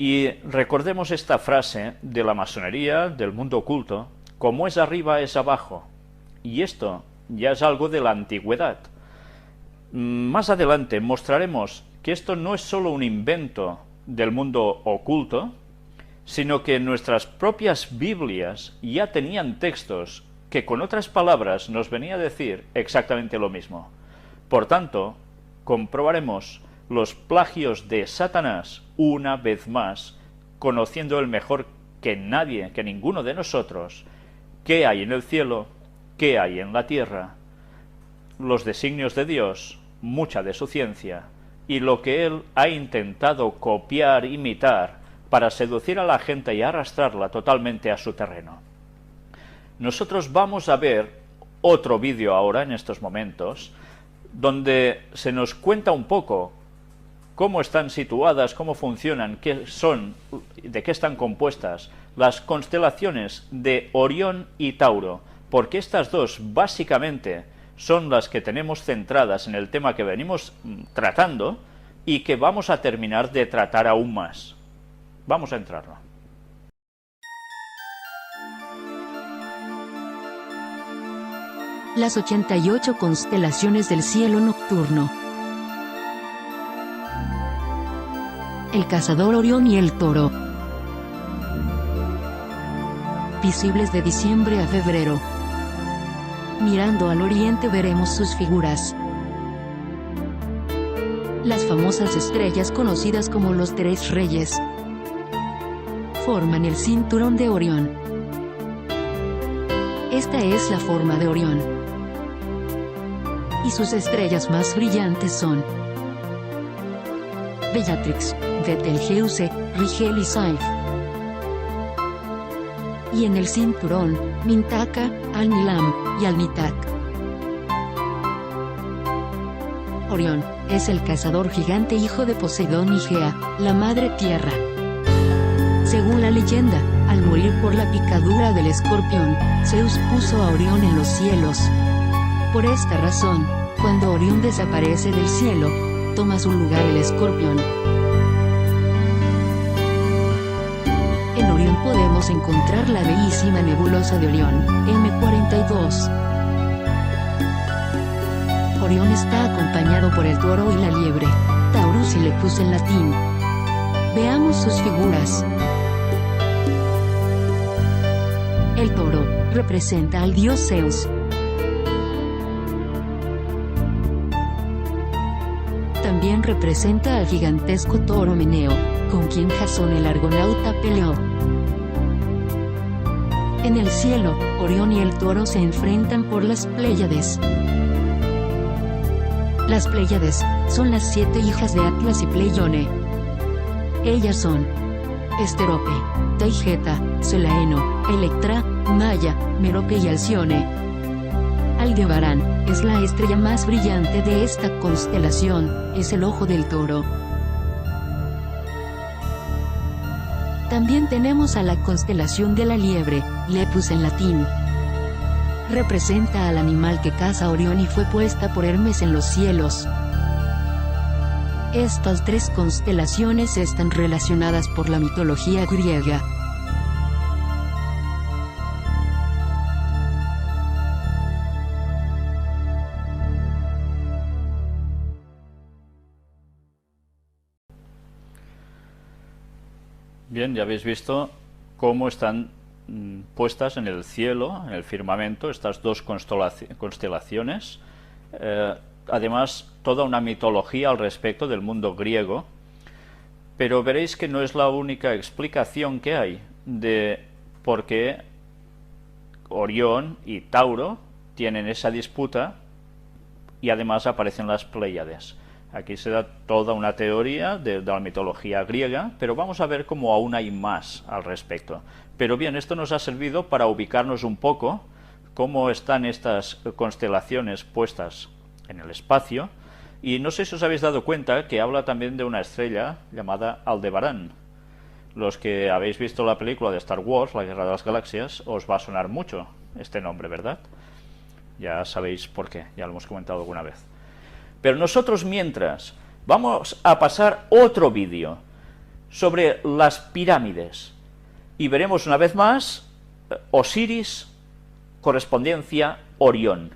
Y recordemos esta frase de la masonería, del mundo oculto: como es arriba es abajo. Y esto ya es algo de la antigüedad. Más adelante mostraremos que esto no es solo un invento del mundo oculto, sino que nuestras propias Biblias ya tenían textos que, con otras palabras, nos venía a decir exactamente lo mismo. Por tanto, comprobaremos los plagios de Satanás una vez más, conociendo él mejor que nadie, que ninguno de nosotros, qué hay en el cielo, qué hay en la tierra, los designios de Dios, mucha de su ciencia, y lo que él ha intentado copiar, imitar, para seducir a la gente y arrastrarla totalmente a su terreno. Nosotros vamos a ver otro vídeo ahora, en estos momentos, donde se nos cuenta un poco cómo están situadas, cómo funcionan, qué son, de qué están compuestas las constelaciones de Orión y Tauro, porque estas dos básicamente son las que tenemos centradas en el tema que venimos tratando y que vamos a terminar de tratar aún más. Vamos a entrarlo. Las 88 constelaciones del cielo nocturno. El cazador Orión y el toro. Visibles de diciembre a febrero. Mirando al oriente veremos sus figuras. Las famosas estrellas conocidas como los tres reyes forman el cinturón de Orión. Esta es la forma de Orión. Y sus estrellas más brillantes son Bellatrix, Betelgeuse, Rigel y Saiph. Y en el cinturón, Mintaka, Al-Nilam y Al-Nitak. Orión es el cazador gigante hijo de Poseidón y Gea, la madre tierra. Según la leyenda, al morir por la picadura del escorpión, Zeus puso a Orión en los cielos. Por esta razón, cuando Orión desaparece del cielo, toma su lugar el escorpión. En Orión podemos encontrar la bellísima nebulosa de Orión, M42. Orión está acompañado por el toro y la liebre, Taurus y Lepus en latín. Veamos sus figuras. El toro representa al dios Zeus. También representa al gigantesco toro Meneo, con quien Jasón el argonauta peleó. En el cielo, Orión y el toro se enfrentan por las Pléyades. Las Pléyades son las 7 hijas de Atlas y Pleione. Ellas son Esterope, Taigeta, Selaeno, Electra, Maya, Merope y Alcione. Aldebarán es la estrella más brillante de esta constelación, es el ojo del toro. También tenemos a la constelación de la liebre, Lepus en latín. Representa al animal que caza Orión y fue puesta por Hermes en los cielos. Estas tres constelaciones están relacionadas por la mitología griega. Bien, ya habéis visto cómo están puestas en el cielo, en el firmamento, estas dos constelaciones. Además, toda una mitología al respecto del mundo griego. Pero veréis que no es la única explicación que hay de por qué Orión y Tauro tienen esa disputa y además aparecen las Pléyades. Aquí se da toda una teoría de la mitología griega, pero vamos a ver cómo aún hay más al respecto. Pero bien, esto nos ha servido para ubicarnos un poco cómo están estas constelaciones puestas en el espacio, y no sé si os habéis dado cuenta que habla también de una estrella llamada Aldebarán. Los que habéis visto la película de Star Wars, La Guerra de las Galaxias, os va a sonar mucho este nombre, ¿verdad? Ya sabéis por qué, ya lo hemos comentado alguna vez. Pero nosotros, mientras, vamos a pasar otro vídeo sobre las pirámides. Y veremos una vez más Osiris, correspondencia Orión.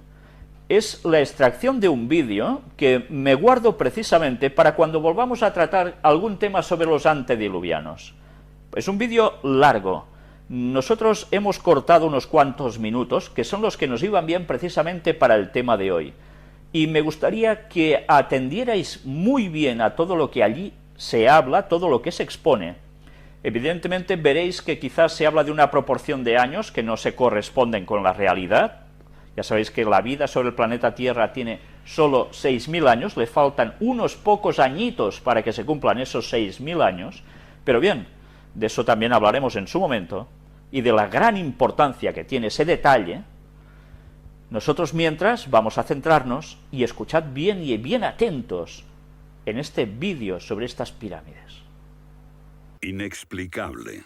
Es la extracción de un vídeo que me guardo precisamente para cuando volvamos a tratar algún tema sobre los antediluvianos. Es un vídeo largo. Nosotros hemos cortado unos cuantos minutos, que son los que nos iban bien precisamente para el tema de hoy. Y me gustaría que atendierais muy bien a todo lo que allí se habla, todo lo que se expone. Evidentemente veréis que quizás se habla de una proporción de años que no se corresponden con la realidad. Ya sabéis que la vida sobre el planeta Tierra tiene solo 6.000 años, le faltan unos pocos añitos para que se cumplan esos 6.000 años, pero bien, de eso también hablaremos en su momento, y de la gran importancia que tiene ese detalle. Nosotros mientras vamos a centrarnos, y escuchad bien y bien atentos, en este vídeo sobre estas pirámides. Inexplicable.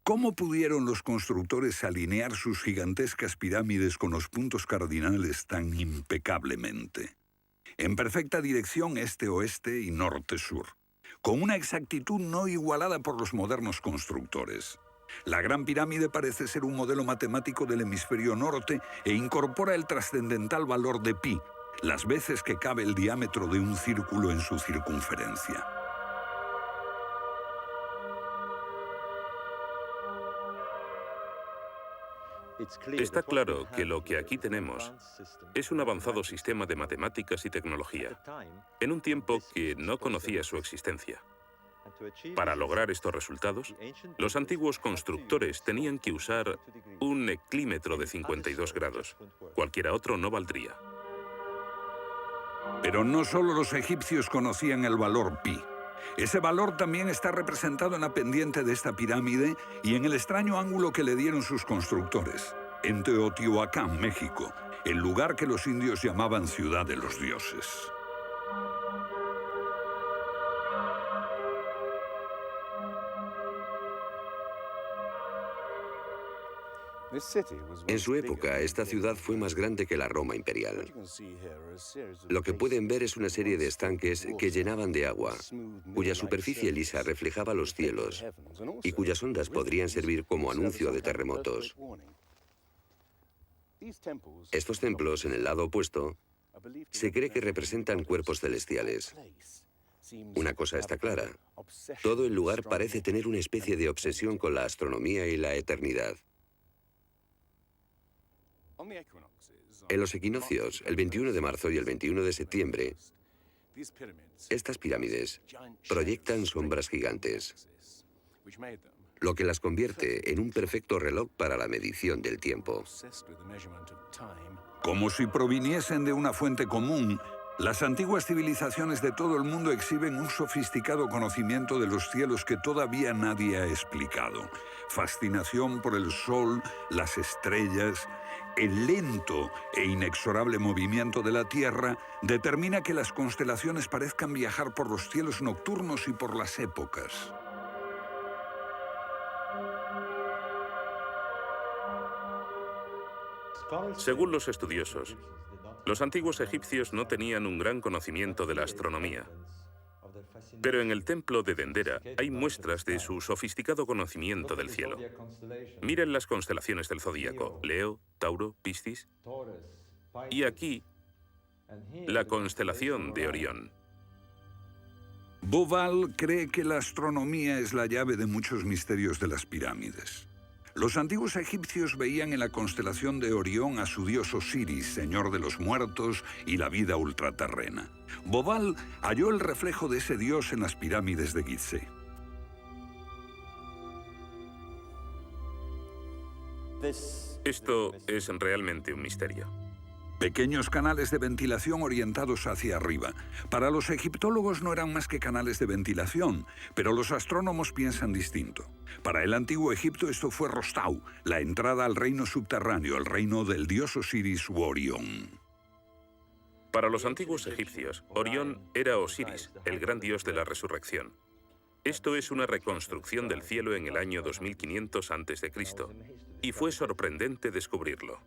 ¿Cómo pudieron los constructores alinear sus gigantescas pirámides con los puntos cardinales tan impecablemente? En perfecta dirección este-oeste y norte-sur, con una exactitud no igualada por los modernos constructores. La Gran Pirámide parece ser un modelo matemático del hemisferio norte e incorpora el trascendental valor de pi, las veces que cabe el diámetro de un círculo en su circunferencia. Está claro que lo que aquí tenemos es un avanzado sistema de matemáticas y tecnología, en un tiempo que no conocía su existencia. Para lograr estos resultados, los antiguos constructores tenían que usar un eclímetro de 52 grados. Cualquiera otro no valdría. Pero no solo los egipcios conocían el valor pi. Ese valor también está representado en la pendiente de esta pirámide y en el extraño ángulo que le dieron sus constructores, en Teotihuacán, México, el lugar que los indios llamaban Ciudad de los Dioses. En su época, esta ciudad fue más grande que la Roma imperial. Lo que pueden ver es una serie de estanques que llenaban de agua, cuya superficie lisa reflejaba los cielos y cuyas ondas podrían servir como anuncio de terremotos. Estos templos, en el lado opuesto, se cree que representan cuerpos celestiales. Una cosa está clara: todo el lugar parece tener una especie de obsesión con la astronomía y la eternidad. En los equinoccios, el 21 de marzo y el 21 de septiembre, estas pirámides proyectan sombras gigantes, lo que las convierte en un perfecto reloj para la medición del tiempo. Como si proviniesen de una fuente común, las antiguas civilizaciones de todo el mundo exhiben un sofisticado conocimiento de los cielos que todavía nadie ha explicado. Fascinación por el sol, las estrellas. El lento e inexorable movimiento de la Tierra determina que las constelaciones parezcan viajar por los cielos nocturnos y por las épocas. Según los estudiosos, los antiguos egipcios no tenían un gran conocimiento de la astronomía. Pero en el templo de Dendera hay muestras de su sofisticado conocimiento del cielo. Miren las constelaciones del zodíaco: Leo, Tauro, Piscis. Y aquí, la constelación de Orión. Bauval cree que la astronomía es la llave de muchos misterios de las pirámides. Los antiguos egipcios veían en la constelación de Orión a su dios Osiris, señor de los muertos y la vida ultraterrena. Bauval halló el reflejo de ese dios en las pirámides de Gizeh. Esto es realmente un misterio. Pequeños canales de ventilación orientados hacia arriba. Para los egiptólogos no eran más que canales de ventilación, pero los astrónomos piensan distinto. Para el antiguo Egipto esto fue Rostau, la entrada al reino subterráneo, el reino del dios Osiris u Orión. Para los antiguos egipcios, Orión era Osiris, el gran dios de la resurrección. Esto es una reconstrucción del cielo en el año 2500 a.C., y fue sorprendente descubrirlo.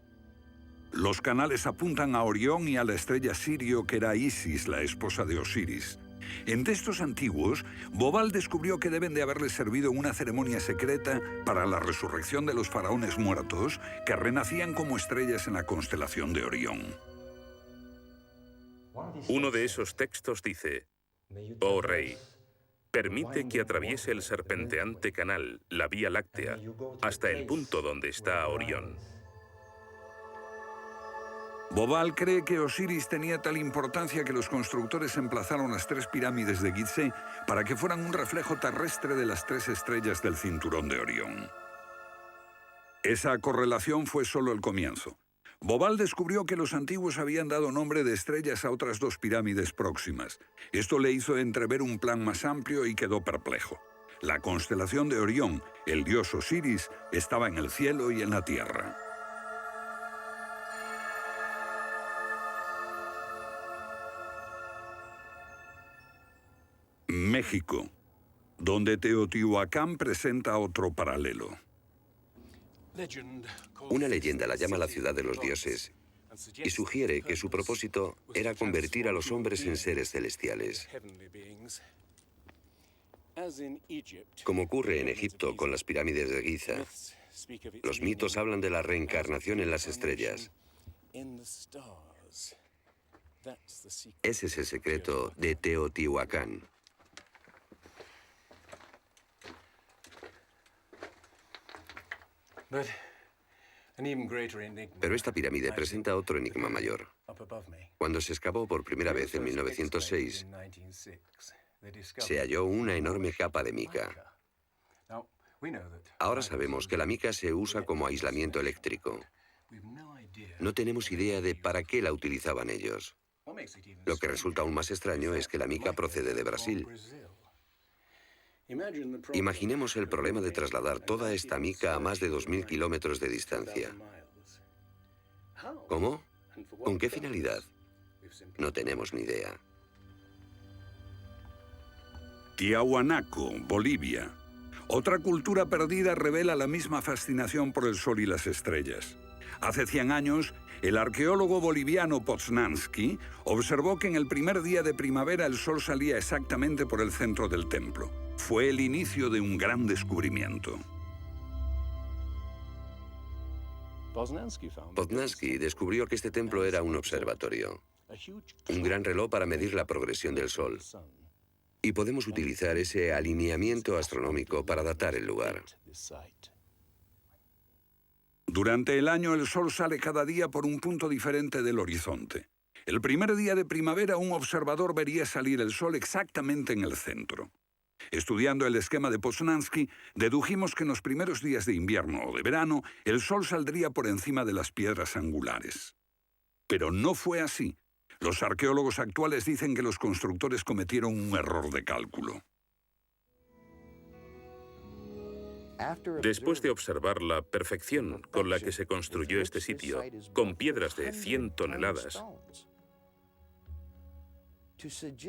Los canales apuntan a Orión y a la estrella Sirio, que era Isis, la esposa de Osiris. En textos antiguos, Bobal descubrió que deben de haberle servido en una ceremonia secreta para la resurrección de los faraones muertos que renacían como estrellas en la constelación de Orión. Uno de esos textos dice: «Oh rey, permite que atraviese el serpenteante canal, la Vía Láctea, hasta el punto donde está Orión». Bobal cree que Osiris tenía tal importancia que los constructores emplazaron las 3 pirámides de Gizeh para que fueran un reflejo terrestre de las 3 estrellas del cinturón de Orión. Esa correlación fue solo el comienzo. Bobal descubrió que los antiguos habían dado nombre de estrellas a otras 2 pirámides próximas. Esto le hizo entrever un plan más amplio y quedó perplejo. La constelación de Orión, el dios Osiris, estaba en el cielo y en la tierra. México, donde Teotihuacán presenta otro paralelo. Una leyenda la llama la ciudad de los dioses y sugiere que su propósito era convertir a los hombres en seres celestiales. Como ocurre en Egipto con las pirámides de Giza, los mitos hablan de la reencarnación en las estrellas. Ese es el secreto de Teotihuacán. Pero esta pirámide presenta otro enigma mayor. Cuando se excavó por primera vez en 1906, se halló una enorme capa de mica. Ahora sabemos que la mica se usa como aislamiento eléctrico. No tenemos idea de para qué la utilizaban ellos. Lo que resulta aún más extraño es que la mica procede de Brasil. Imaginemos el problema de trasladar toda esta mica a más de 2.000 kilómetros de distancia. ¿Cómo? ¿Con qué finalidad? No tenemos ni idea. Tiahuanaco, Bolivia. Otra cultura perdida revela la misma fascinación por el sol y las estrellas. Hace 100 años, el arqueólogo boliviano Poznański observó que en el primer día de primavera el sol salía exactamente por el centro del templo. Fue el inicio de un gran descubrimiento. Poznański descubrió que este templo era un observatorio, un gran reloj para medir la progresión del sol. Y podemos utilizar ese alineamiento astronómico para datar el lugar. Durante el año el sol sale cada día por un punto diferente del horizonte. El primer día de primavera un observador vería salir el sol exactamente en el centro. Estudiando el esquema de Poznański, dedujimos que en los primeros días de invierno o de verano el sol saldría por encima de las piedras angulares. Pero no fue así. Los arqueólogos actuales dicen que los constructores cometieron un error de cálculo. Después de observar la perfección con la que se construyó este sitio, con piedras de 100 toneladas,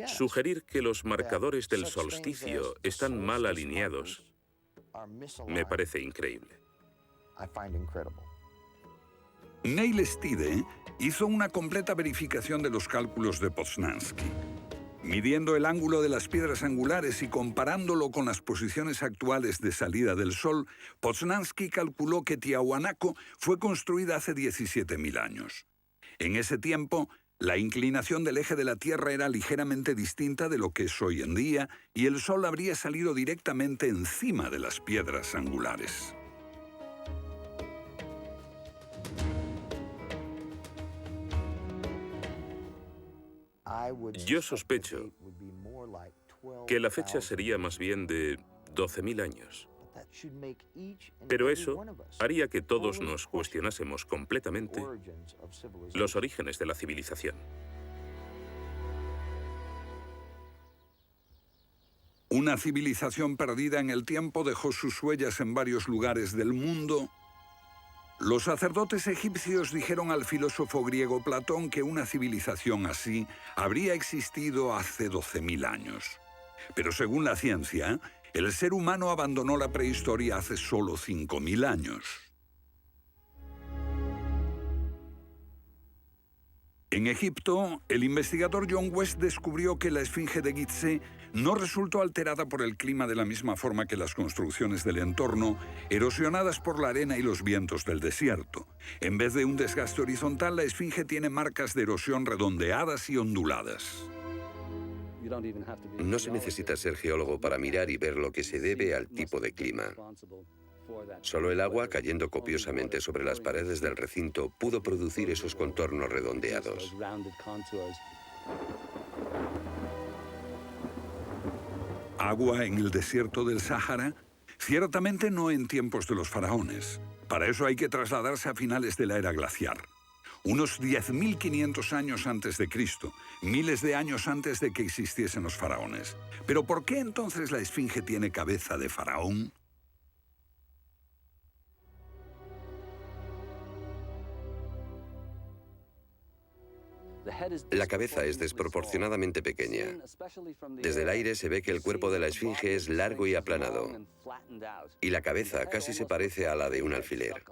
sugerir que los marcadores del solsticio están mal alineados me parece increíble. Neil Stide hizo una completa verificación de los cálculos de Poznański. Midiendo el ángulo de las piedras angulares y comparándolo con las posiciones actuales de salida del Sol, Poznański calculó que Tiahuanaco fue construida hace 17.000 años. En ese tiempo, la inclinación del eje de la Tierra era ligeramente distinta de lo que es hoy en día y el Sol habría salido directamente encima de las piedras angulares. Yo sospecho que la fecha sería más bien de 12.000 años. Pero eso haría que todos nos cuestionásemos completamente los orígenes de la civilización. Una civilización perdida en el tiempo dejó sus huellas en varios lugares del mundo. Los sacerdotes egipcios dijeron al filósofo griego Platón que una civilización así habría existido hace 12.000 años. Pero según la ciencia, el ser humano abandonó la prehistoria hace solo 5.000 años. En Egipto, el investigador John West descubrió que la esfinge de Gizeh no resultó alterada por el clima de la misma forma que las construcciones del entorno, erosionadas por la arena y los vientos del desierto. En vez de un desgaste horizontal, la esfinge tiene marcas de erosión redondeadas y onduladas. No se necesita ser geólogo para mirar y ver lo que se debe al tipo de clima. Solo el agua, cayendo copiosamente sobre las paredes del recinto, pudo producir esos contornos redondeados. ¿Agua en el desierto del Sáhara? Ciertamente no en tiempos de los faraones. Para eso hay que trasladarse a finales de la era glaciar. Unos 10.500 años antes de Cristo, miles de años antes de que existiesen los faraones. ¿Pero por qué entonces la esfinge tiene cabeza de faraón? La cabeza es desproporcionadamente pequeña. Desde el aire se ve que el cuerpo de la esfinge es largo y aplanado, y la cabeza casi se parece a la de un alfiler.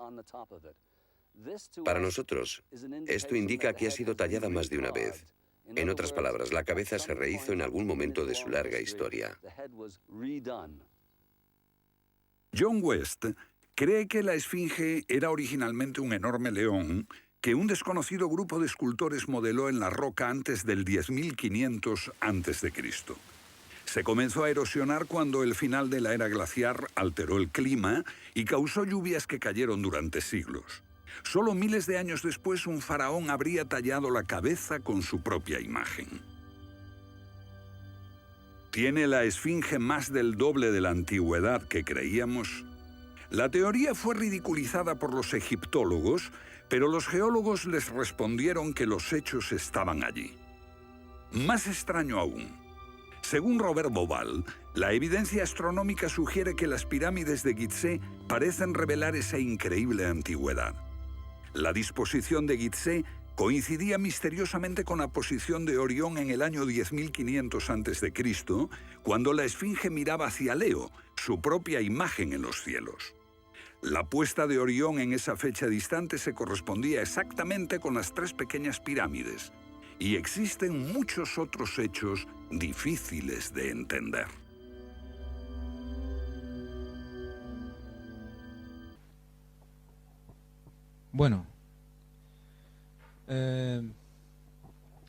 Para nosotros, esto indica que ha sido tallada más de una vez. En otras palabras, la cabeza se rehizo en algún momento de su larga historia. John West cree que la esfinge era originalmente un enorme león que un desconocido grupo de escultores modeló en la roca antes del 10.500 a.C. Se comenzó a erosionar cuando el final de la era glaciar alteró el clima y causó lluvias que cayeron durante siglos. Solo miles de años después, un faraón habría tallado la cabeza con su propia imagen. ¿Tiene la esfinge más del doble de la antigüedad que creíamos? La teoría fue ridiculizada por los egiptólogos, pero los geólogos les respondieron que los hechos estaban allí. Más extraño aún, según Robert Bauval, la evidencia astronómica sugiere que las pirámides de Gizeh parecen revelar esa increíble antigüedad. La disposición de Gizeh coincidía misteriosamente con la posición de Orión en el año 10.500 a.C., cuando la esfinge miraba hacia Leo, su propia imagen en los cielos. La puesta de Orión en esa fecha distante se correspondía exactamente con las tres pequeñas pirámides, y existen muchos otros hechos difíciles de entender. Bueno,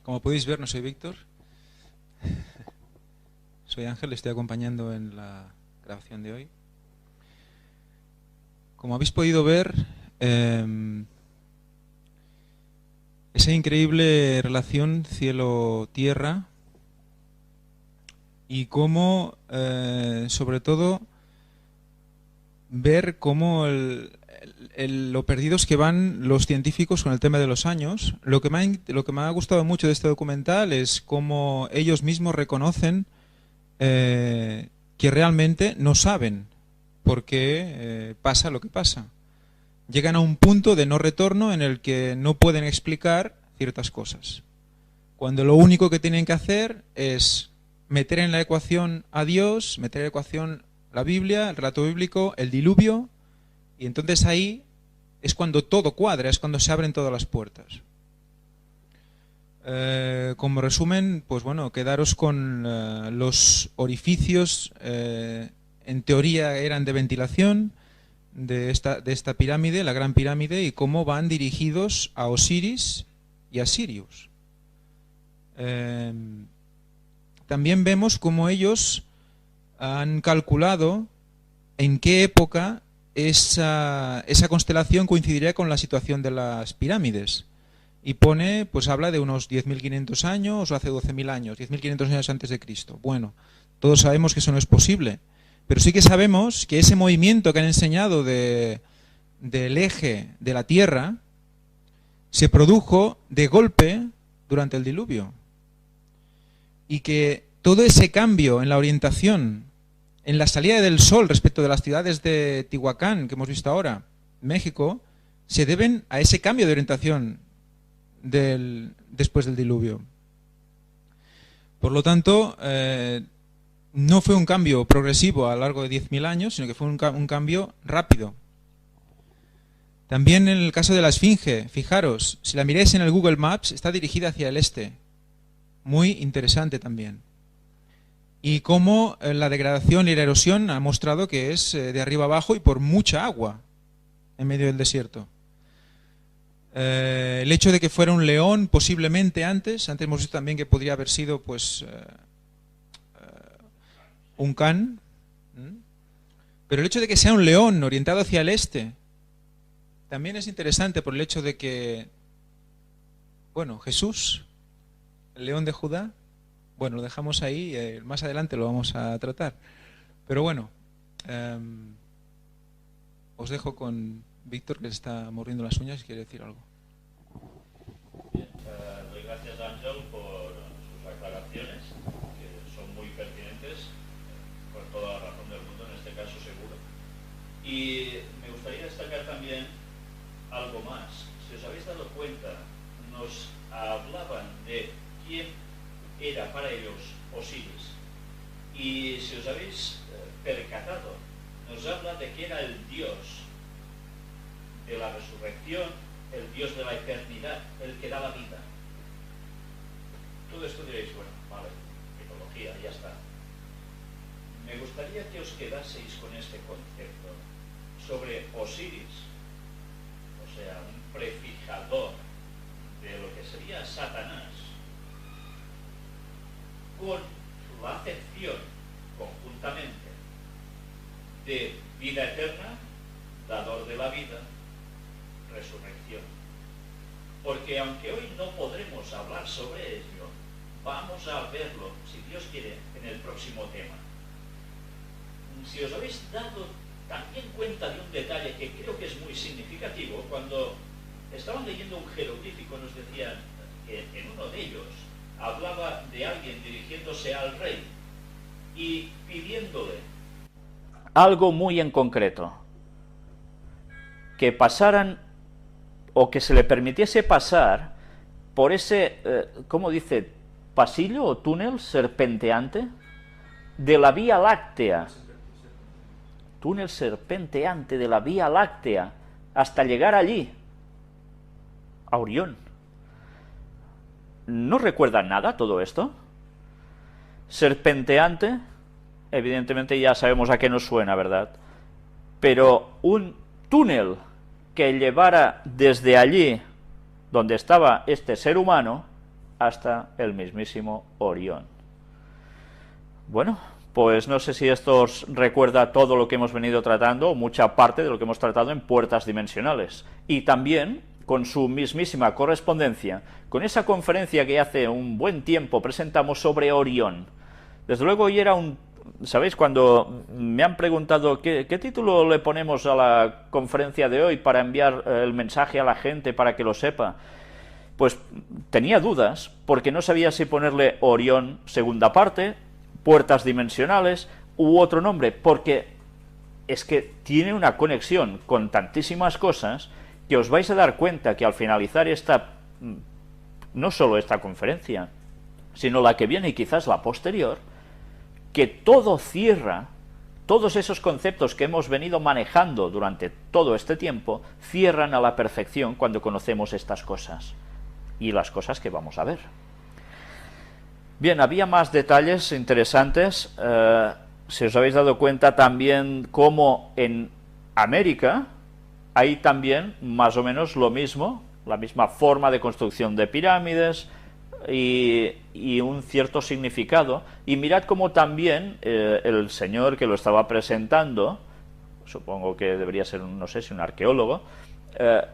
como podéis ver, no soy Víctor, soy Ángel, estoy acompañando en la grabación de hoy. Como habéis podido ver, esa increíble relación cielo-tierra y cómo, sobre todo, ver cómo lo perdidos que van los científicos con el tema de los años. Lo que me ha gustado mucho de este documental es cómo ellos mismos reconocen que realmente no saben por qué pasa lo que pasa. Llegan a un punto de no retorno en el que no pueden explicar ciertas cosas. Cuando lo único que tienen que hacer es meter en la ecuación a Dios, meter en la ecuación la Biblia, el relato bíblico, el diluvio, y entonces ahí es cuando todo cuadra, es cuando se abren todas las puertas. Como resumen, pues bueno, quedaros con los orificios, en teoría eran de ventilación de esta pirámide, la Gran Pirámide, y cómo van dirigidos a Osiris y a Sirius. También vemos cómo ellos han calculado en qué época esa constelación coincidiría con la situación de las pirámides. Y pone, pues habla de unos 10.500 años o hace 12.000 años, 10.500 años antes de Cristo. Bueno, todos sabemos que eso no es posible, pero sí que sabemos que ese movimiento que han enseñado del eje de la Tierra se produjo de golpe durante el diluvio. Y que todo ese cambio en la orientación, en la salida del sol respecto de las ciudades de Tehuacán, que hemos visto ahora, México, se deben a ese cambio de orientación después del diluvio. Por lo tanto, no fue un cambio progresivo a lo largo de 10.000 años, sino que fue un cambio rápido. También en el caso de la Esfinge, fijaros, si la miráis en el Google Maps, está dirigida hacia el este. Muy interesante también. Y cómo la degradación y la erosión ha mostrado que es de arriba abajo y por mucha agua en medio del desierto. El hecho de que fuera un león posiblemente antes hemos visto también que podría haber sido pues un can, pero el hecho de que sea un león orientado hacia el este también es interesante por el hecho de que, bueno, Jesús, el león de Judá, bueno, lo dejamos ahí, más adelante lo vamos a tratar, pero bueno, os dejo con Víctor, que se está mordiendo las uñas y quiere decir algo. Bien, doy gracias a Ángel por sus aclaraciones, que son muy pertinentes, por toda la razón del mundo, en este caso seguro. Y me gustaría destacar también algo más. Si os habéis dado cuenta, nos hablaban de quién era para ellos Osiris. Y si os habéis percatado, nos habla de que era el dios de la resurrección, el Dios de la eternidad, el que da la vida. Todo esto diréis, bueno, vale, mitología, ya está. Me gustaría que os quedaseis con este concepto sobre Osiris, o sea, un prefijador de lo que sería Satanás, con la acepción conjuntamente de vida eterna, dador de la vida, resurrección. Porque aunque hoy no podremos hablar sobre ello, vamos a verlo, si Dios quiere, en el próximo tema. Si os habéis dado también cuenta de un detalle que creo que es muy significativo, cuando estaban leyendo un jeroglífico nos decían que en uno de ellos hablaba de alguien dirigiéndose al rey y pidiéndole algo muy en concreto, que pasaran o que se le permitiese pasar por ese, ¿cómo dice? Pasillo o túnel serpenteante de la Vía Láctea. Túnel serpenteante de la Vía Láctea hasta llegar allí, a Orión. ¿No recuerdan nada todo esto? Serpenteante, evidentemente ya sabemos a qué nos suena, ¿verdad? Pero un túnel que llevara desde allí, donde estaba este ser humano, hasta el mismísimo Orión. Bueno, pues no sé si esto os recuerda todo lo que hemos venido tratando, o mucha parte de lo que hemos tratado en Puertas Dimensionales. Y también con su mismísima correspondencia, con esa conferencia que hace un buen tiempo presentamos sobre Orión. Desde luego hoy era un... ¿Sabéis? Cuando me han preguntado ¿qué título le ponemos a la conferencia de hoy para enviar el mensaje a la gente para que lo sepa? Pues tenía dudas, porque no sabía si ponerle Orión segunda parte, Puertas Dimensionales u otro nombre, porque es que tiene una conexión con tantísimas cosas que os vais a dar cuenta que al finalizar no solo esta conferencia, sino la que viene y quizás la posterior, que todo cierra, todos esos conceptos que hemos venido manejando durante todo este tiempo, cierran a la perfección cuando conocemos estas cosas, y las cosas que vamos a ver. Bien, había más detalles interesantes, si os habéis dado cuenta también cómo en América hay también más o menos lo mismo, la misma forma de construcción de pirámides, y un cierto significado, y mirad cómo también el señor que lo estaba presentando, supongo que debería ser, no sé si un arqueólogo,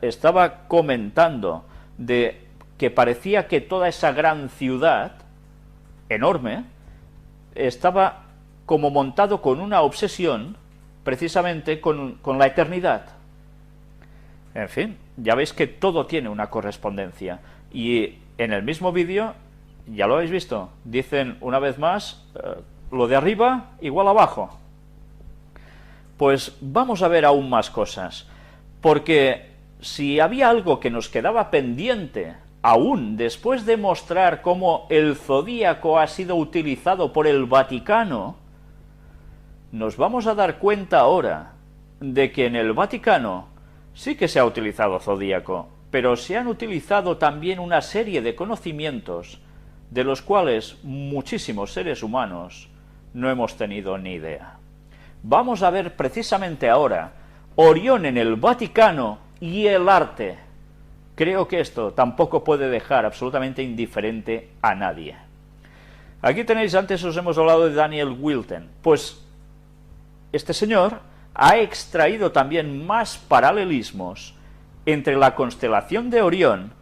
estaba comentando de que parecía que toda esa gran ciudad, enorme, estaba como montado con una obsesión, precisamente con la eternidad. En fin, ya veis que todo tiene una correspondencia, y en el mismo vídeo, ya lo habéis visto, dicen una vez más, lo de arriba igual abajo. Pues vamos a ver aún más cosas, porque si había algo que nos quedaba pendiente, aún después de mostrar cómo el zodíaco ha sido utilizado por el Vaticano, nos vamos a dar cuenta ahora de que en el Vaticano Sí que se ha utilizado zodíaco, pero se han utilizado también una serie de conocimientos de los cuales muchísimos seres humanos no hemos tenido ni idea. Vamos a ver precisamente ahora Orión en el Vaticano y el arte. Creo que esto tampoco puede dejar absolutamente indiferente a nadie. Aquí tenéis, antes os hemos hablado de Daniel Wilton. Pues este señor ha extraído también más paralelismos entre la constelación de Orión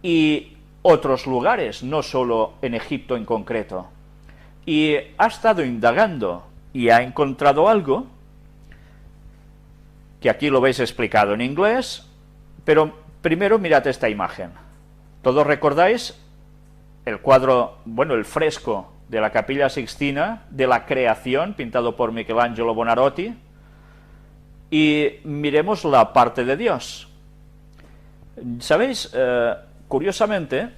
y otros lugares, no solo en Egipto en concreto. Y ha estado indagando y ha encontrado algo que aquí lo veis explicado en inglés, pero primero mirad esta imagen. ¿Todos recordáis el cuadro, bueno, el fresco de la Capilla Sixtina de la Creación, pintado por Michelangelo Buonarroti? Y miremos la parte de Dios. ¿Sabéis? Curiosamente,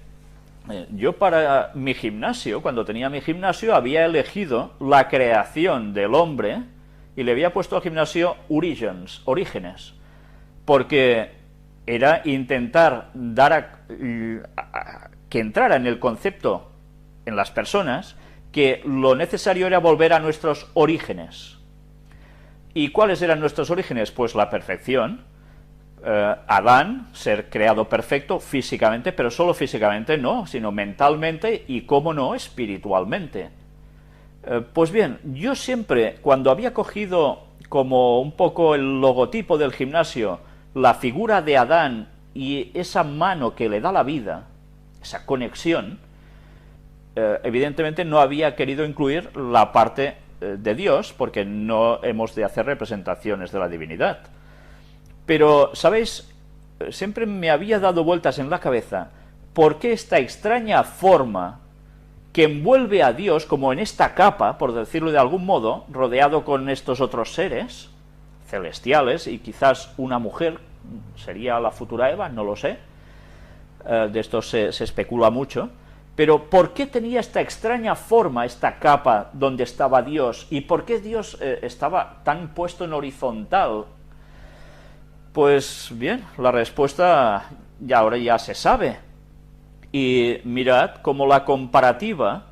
yo para mi gimnasio, cuando tenía mi gimnasio, había elegido la creación del hombre y le había puesto al gimnasio Orígenes, porque era intentar dar que entrara en el concepto en las personas que lo necesario era volver a nuestros orígenes. ¿Y cuáles eran nuestros orígenes? Pues la perfección. Adán, ser creado perfecto físicamente, pero solo físicamente no, sino mentalmente y, cómo no, espiritualmente. Pues bien, yo siempre, cuando había cogido como un poco el logotipo del gimnasio, la figura de Adán y esa mano que le da la vida, esa conexión, evidentemente no había querido incluir la parte de Dios, porque no hemos de hacer representaciones de la divinidad. Pero, ¿sabéis? Siempre me había dado vueltas en la cabeza por qué esta extraña forma que envuelve a Dios como en esta capa, por decirlo de algún modo, rodeado con estos otros seres celestiales y quizás una mujer, sería la futura Eva, no lo sé, de esto se especula mucho, pero ¿por qué tenía esta extraña forma, esta capa donde estaba Dios? ¿Y por qué Dios estaba tan puesto en horizontal? Pues bien, la respuesta ahora ya se sabe. Y mirad cómo la comparativa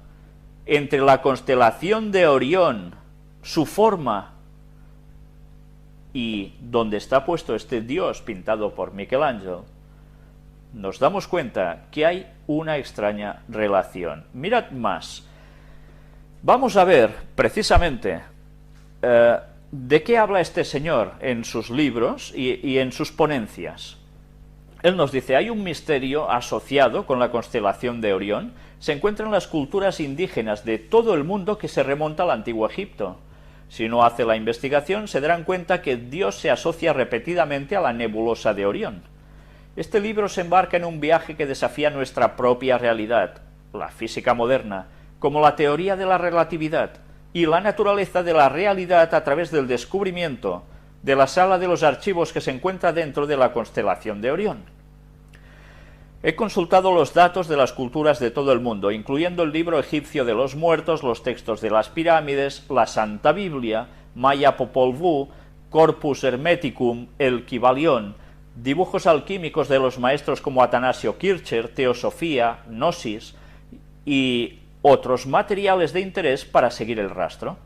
entre la constelación de Orión, su forma, y donde está puesto este Dios pintado por Michelangelo, nos damos cuenta que hay una extraña relación. Mirad más. Vamos a ver precisamente ¿de qué habla este señor en sus libros y en sus ponencias? Él nos dice, hay un misterio asociado con la constelación de Orión, se encuentra en las culturas indígenas de todo el mundo que se remonta al antiguo Egipto. Si uno hace la investigación, se darán cuenta que Dios se asocia repetidamente a la nebulosa de Orión. Este libro se embarca en un viaje que desafía nuestra propia realidad, la física moderna, como la teoría de la relatividad, y la naturaleza de la realidad a través del descubrimiento de la sala de los archivos que se encuentra dentro de la constelación de Orión. He consultado los datos de las culturas de todo el mundo, incluyendo el libro egipcio de los muertos, los textos de las pirámides, la Santa Biblia, Maya Popol Vuh, Corpus Hermeticum, el Kybalión, dibujos alquímicos de los maestros como Atanasio Kircher, Teosofía, Gnosis y otros materiales de interés para seguir el rastro.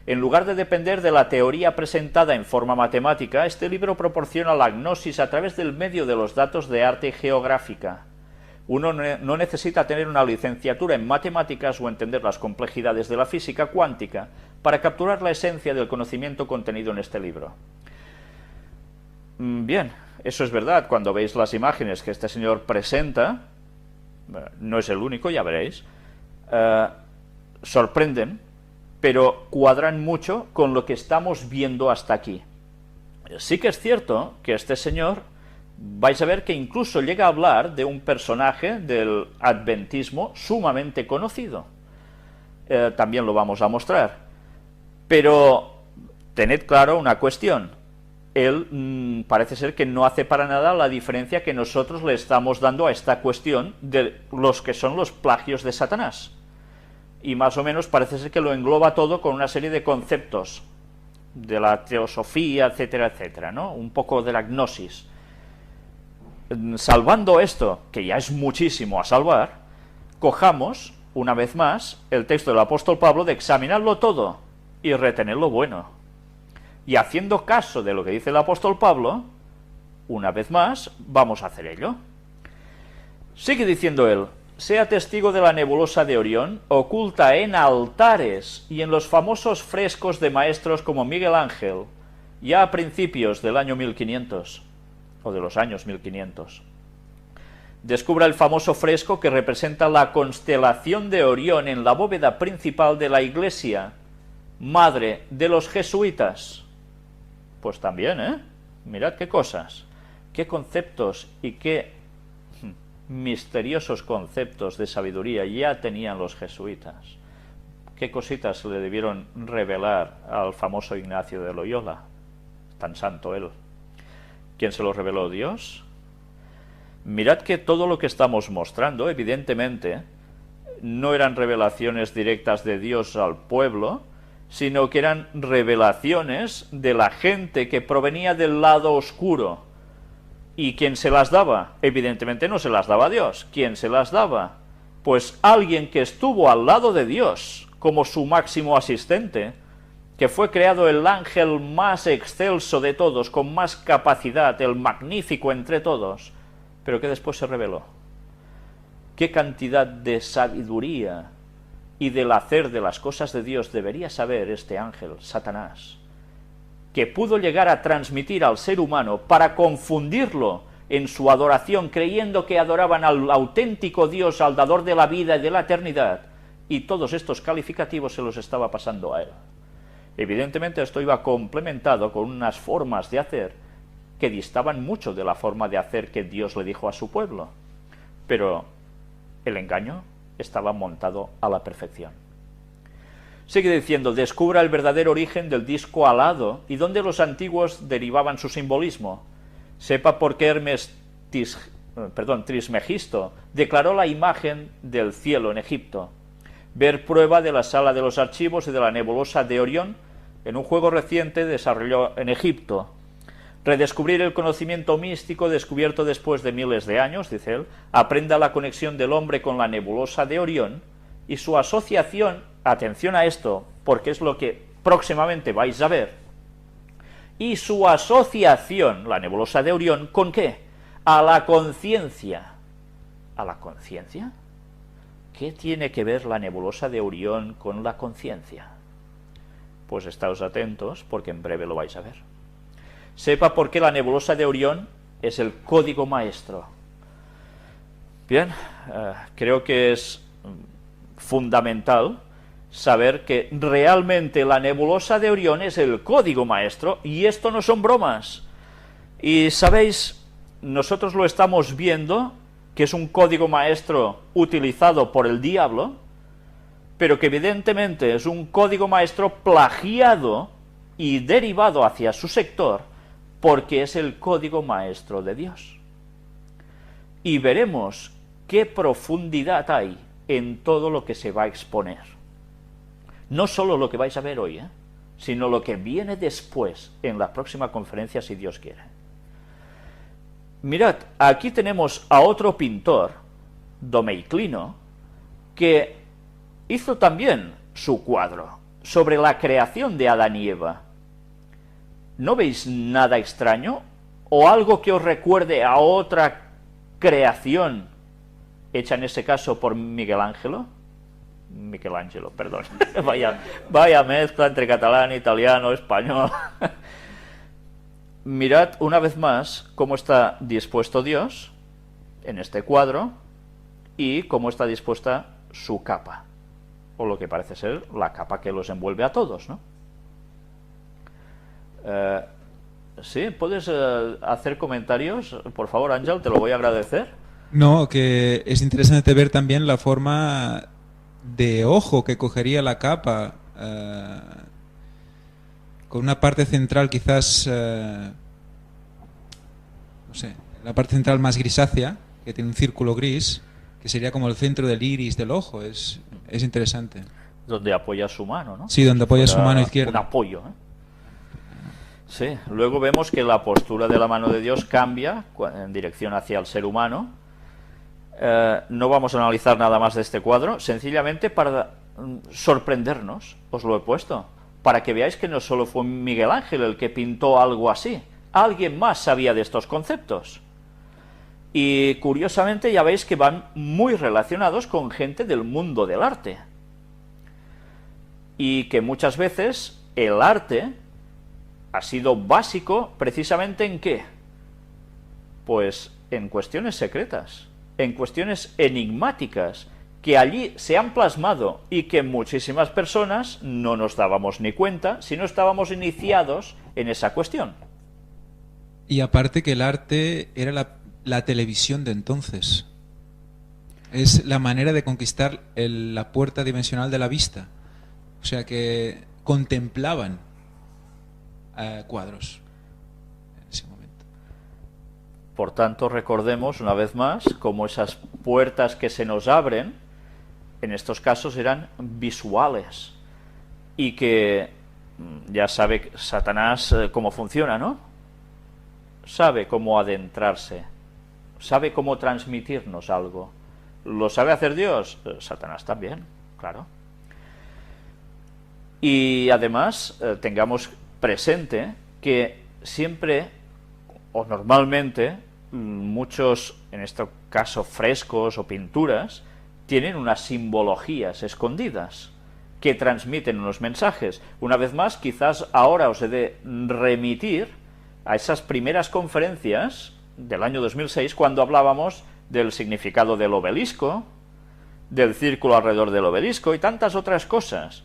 En lugar de depender de la teoría presentada en forma matemática, este libro proporciona la gnosis a través del medio de los datos de arte geográfica. Uno no necesita tener una licenciatura en matemáticas o entender las complejidades de la física cuántica para capturar la esencia del conocimiento contenido en este libro. Bien, eso es verdad. Cuando veis las imágenes que este señor presenta, no es el único, ya veréis, sorprenden, pero cuadran mucho con lo que estamos viendo hasta aquí. Sí que es cierto que este señor, vais a ver que incluso llega a hablar de un personaje del adventismo sumamente conocido. También lo vamos a mostrar. Pero tened claro una cuestión. Él parece ser que no hace para nada la diferencia que nosotros le estamos dando a esta cuestión de los que son los plagios de Satanás. Y más o menos parece ser que lo engloba todo con una serie de conceptos de la teosofía, etcétera, etcétera, ¿no? Un poco de la gnosis. Salvando esto, que ya es muchísimo a salvar, cojamos, una vez más, el texto del apóstol Pablo de examinarlo todo y retener lo bueno. Y haciendo caso de lo que dice el apóstol Pablo, una vez más, vamos a hacer ello. Sigue diciendo él: sea testigo de la nebulosa de Orión, oculta en altares y en los famosos frescos de maestros como Miguel Ángel, ya a principios del año 1500, o de los años 1500. Descubra el famoso fresco que representa la constelación de Orión en la bóveda principal de la iglesia, madre de los jesuitas. Pues también, mirad qué cosas, qué conceptos y qué misteriosos conceptos de sabiduría ya tenían los jesuitas. Qué cositas le debieron revelar al famoso Ignacio de Loyola, tan santo él. ¿Quién se lo reveló? ¿Dios? Mirad que todo lo que estamos mostrando, evidentemente, no eran revelaciones directas de Dios al pueblo, sino que eran revelaciones de la gente que provenía del lado oscuro. ¿Y quién se las daba? Evidentemente no se las daba Dios. ¿Quién se las daba? Pues alguien que estuvo al lado de Dios como su máximo asistente, que fue creado el ángel más excelso de todos, con más capacidad, el magnífico entre todos, pero que después se reveló. ¿Qué cantidad de sabiduría y del hacer de las cosas de Dios debería saber este ángel, Satanás, que pudo llegar a transmitir al ser humano para confundirlo en su adoración, creyendo que adoraban al auténtico Dios, al dador de la vida y de la eternidad, y todos estos calificativos se los estaba pasando a él? Evidentemente esto iba complementado con unas formas de hacer que distaban mucho de la forma de hacer que Dios le dijo a su pueblo, pero el engaño estaba montado a la perfección. Sigue diciendo: descubra el verdadero origen del disco alado y dónde los antiguos derivaban su simbolismo. Sepa por qué Hermes Trismegisto declaró la imagen del cielo en Egipto. Ver prueba de la sala de los archivos y de la nebulosa de Orión en un juego reciente desarrollado en Egipto. Redescubrir el conocimiento místico descubierto después de miles de años, dice él. Aprenda la conexión del hombre con la nebulosa de Orión y su asociación, atención a esto, porque es lo que próximamente vais a ver, y su asociación, la nebulosa de Orión, ¿con qué? A la conciencia. ¿A la conciencia? ¿Qué tiene que ver la nebulosa de Orión con la conciencia? Pues estáos atentos, porque en breve lo vais a ver. Sepa por qué la nebulosa de Orión es el código maestro. Bien, creo que es fundamental saber que realmente la nebulosa de Orión es el código maestro, y esto no son bromas. Y sabéis, nosotros lo estamos viendo, que es un código maestro utilizado por el diablo, pero que evidentemente es un código maestro plagiado y derivado hacia su sector, porque es el código maestro de Dios. Y veremos qué profundidad hay en todo lo que se va a exponer. No solo lo que vais a ver hoy, sino lo que viene después en la próxima conferencia, si Dios quiere. Mirad, aquí tenemos a otro pintor, Domeiklino, que hizo también su cuadro sobre la creación de Adán y Eva. ¿No veis nada extraño? ¿O algo que os recuerde a otra creación hecha en ese caso por Michelangelo, perdón. vaya mezcla entre catalán, italiano, español. Mirad una vez más cómo está dispuesto Dios en este cuadro y cómo está dispuesta su capa, o lo que parece ser la capa que los envuelve a todos, ¿no? Sí, ¿puedes hacer comentarios? Por favor, Ángel, te lo voy a agradecer. No, que es interesante ver también la forma de ojo que cogería la capa, con una parte central quizás, no sé, la parte central más grisácea, que tiene un círculo gris, que sería como el centro del iris del ojo. Es interesante. Donde apoya su mano, ¿no? Sí, donde apoya su mano izquierda. Un apoyo, Sí, luego vemos que la postura de la mano de Dios cambia en dirección hacia el ser humano. No vamos a analizar nada más de este cuadro, sencillamente para sorprendernos, os lo he puesto, para que veáis que no solo fue Miguel Ángel el que pintó algo así, alguien más sabía de estos conceptos. Y curiosamente ya veis que van muy relacionados con gente del mundo del arte. Y que muchas veces el arte ha sido básico precisamente ¿en qué? Pues en cuestiones secretas, en cuestiones enigmáticas, que allí se han plasmado y que muchísimas personas no nos dábamos ni cuenta si no estábamos iniciados en esa cuestión. Y aparte que el arte era la televisión de entonces. Es la manera de conquistar la puerta dimensional de la vista. O sea que contemplaban cuadros en ese momento. Por tanto, recordemos una vez más cómo esas puertas que se nos abren, en estos casos eran visuales. Y que ya sabe Satanás cómo funciona, ¿no? Sabe cómo adentrarse, sabe cómo transmitirnos algo. ¿Lo sabe hacer Dios? Satanás también, claro. Y además tengamos presente que siempre, o normalmente, muchos, en este caso frescos o pinturas, tienen unas simbologías escondidas que transmiten unos mensajes. Una vez más, quizás ahora os he de remitir a esas primeras conferencias del año 2006 cuando hablábamos del significado del obelisco, del círculo alrededor del obelisco y tantas otras cosas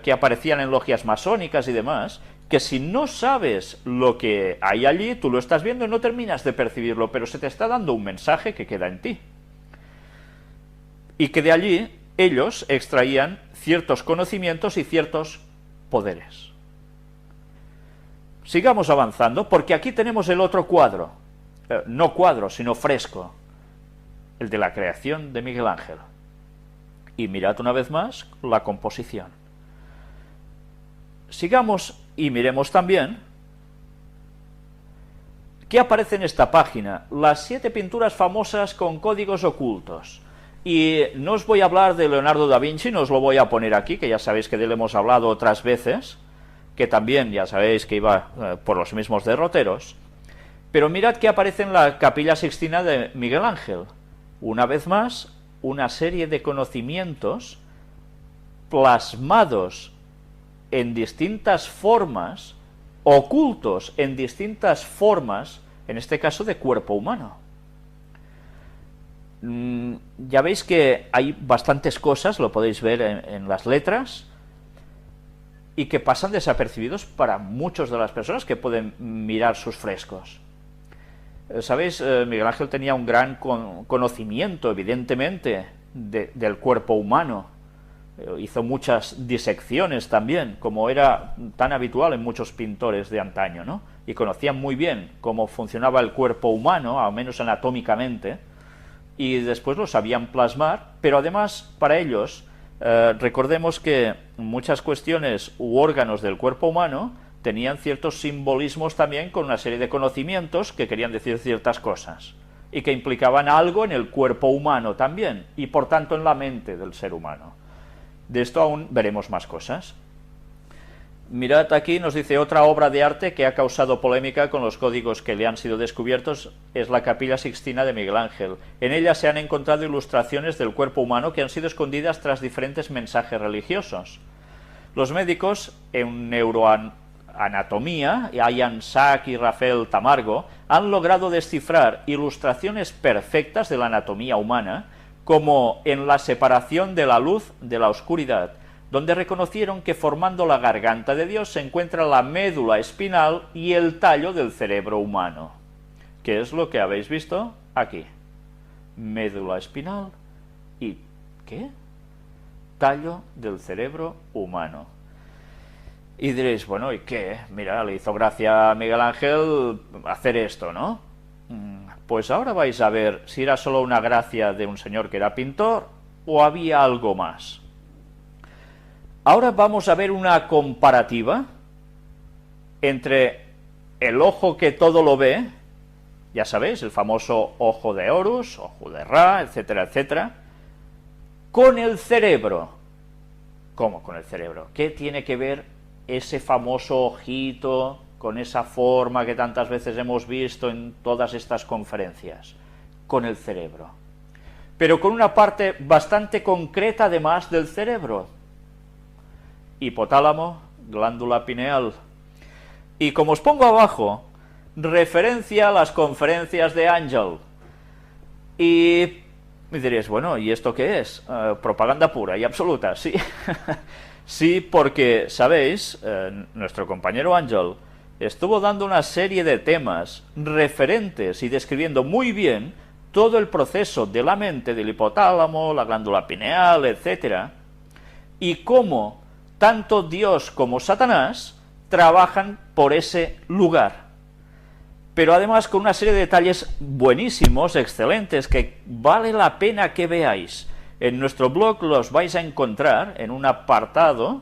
que aparecían en logias masónicas y demás, que si no sabes lo que hay allí, tú lo estás viendo y no terminas de percibirlo, pero se te está dando un mensaje que queda en ti. Y que de allí ellos extraían ciertos conocimientos y ciertos poderes. Sigamos avanzando, porque aquí tenemos el otro cuadro, no cuadro, sino fresco, el de la creación de Miguel Ángel. Y mirad una vez más la composición. Sigamos y miremos también qué aparece en esta página, las 7 pinturas famosas con códigos ocultos. Y no os voy a hablar de Leonardo da Vinci, no os lo voy a poner aquí, que ya sabéis que de él hemos hablado otras veces, que también ya sabéis que iba por los mismos derroteros, pero mirad que aparece en la Capilla Sixtina de Miguel Ángel. Una vez más, una serie de conocimientos plasmados en distintas formas, ocultos en distintas formas, en este caso de cuerpo humano. Ya veis que hay bastantes cosas, lo podéis ver en las letras, y que pasan desapercibidos para muchas de las personas que pueden mirar sus frescos. ¿Sabéis? Miguel Ángel tenía un gran conocimiento, evidentemente, del cuerpo humano. Hizo muchas disecciones también, como era tan habitual en muchos pintores de antaño, ¿no? Y conocían muy bien cómo funcionaba el cuerpo humano, al menos anatómicamente, y después lo sabían plasmar, pero además, para ellos, recordemos que muchas cuestiones u órganos del cuerpo humano tenían ciertos simbolismos también con una serie de conocimientos que querían decir ciertas cosas y que implicaban algo en el cuerpo humano también y por tanto en la mente del ser humano. De esto aún veremos más cosas. Mirad aquí, nos dice otra obra de arte que ha causado polémica con los códigos que le han sido descubiertos, es la Capilla Sixtina de Miguel Ángel. En ella se han encontrado ilustraciones del cuerpo humano que han sido escondidas tras diferentes mensajes religiosos. Los médicos en neuroanatomía, Ian Sack y Rafael Tamargo, han logrado descifrar ilustraciones perfectas de la anatomía humana, como en la separación de la luz de la oscuridad, donde reconocieron que formando la garganta de Dios se encuentra la médula espinal y el tallo del cerebro humano. ¿Qué es lo que habéis visto aquí? Médula espinal y ¿qué? Tallo del cerebro humano. Y diréis, bueno, ¿y qué? Mira, le hizo gracia a Miguel Ángel hacer esto, ¿no? Pues ahora vais a ver si era solo una gracia de un señor que era pintor o había algo más. Ahora vamos a ver una comparativa entre el ojo que todo lo ve, ya sabéis, el famoso ojo de Horus, ojo de Ra, etcétera, etcétera, con el cerebro. ¿Cómo con el cerebro? ¿Qué tiene que ver ese famoso ojito con esa forma que tantas veces hemos visto en todas estas conferencias? Con el cerebro. Pero con una parte bastante concreta además del cerebro. Hipotálamo, glándula pineal. Y como os pongo abajo, referencia a las conferencias de Ángel. Y me diréis, bueno, ¿y esto qué es? Propaganda pura y absoluta, sí. Sí, porque, sabéis, nuestro compañero Ángel estuvo dando una serie de temas referentes y describiendo muy bien todo el proceso de la mente, del hipotálamo, la glándula pineal, etcétera, y cómo tanto Dios como Satanás trabajan por ese lugar. Pero además con una serie de detalles buenísimos, excelentes, que vale la pena que veáis. En nuestro blog los vais a encontrar en un apartado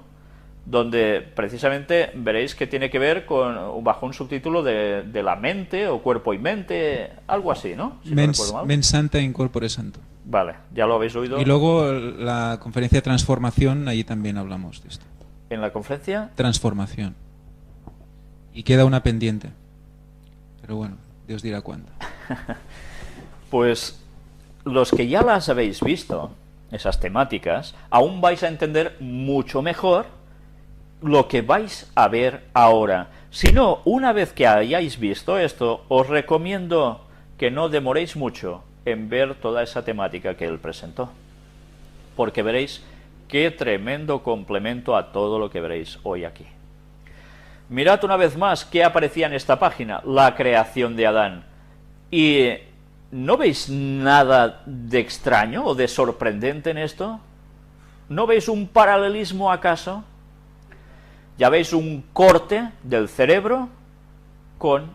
donde precisamente veréis que tiene que ver con, bajo un subtítulo de la mente, o cuerpo y mente, algo así, ¿no? Si no recuerdo mal. Mens Santa in Corpore Santo. Vale, ya lo habéis oído. Y luego la conferencia de transformación, allí también hablamos de esto. ¿En la conferencia? Transformación. Y queda una pendiente. Pero bueno, Dios dirá cuándo. Pues los que ya las habéis visto, esas temáticas, aún vais a entender mucho mejor lo que vais a ver ahora. Si no, una vez que hayáis visto esto, os recomiendo que no demoréis mucho en ver toda esa temática que él presentó, porque veréis qué tremendo complemento a todo lo que veréis hoy aquí. Mirad una vez más qué aparecía en esta página, la creación de Adán. ¿Y no veis nada de extraño o de sorprendente en esto? ¿No veis un paralelismo acaso? Ya veis un corte del cerebro con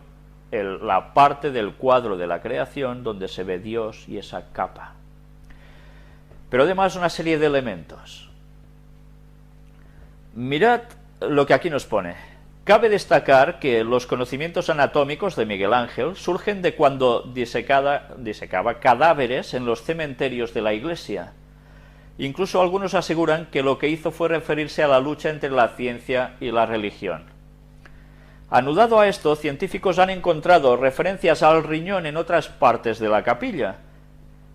la parte del cuadro de la creación donde se ve Dios y esa capa. Pero además una serie de elementos. Mirad lo que aquí nos pone. Cabe destacar que los conocimientos anatómicos de Miguel Ángel surgen de cuando disecaba cadáveres en los cementerios de la Iglesia. Incluso algunos aseguran que lo que hizo fue referirse a la lucha entre la ciencia y la religión. Anudado a esto, científicos han encontrado referencias al riñón en otras partes de la capilla,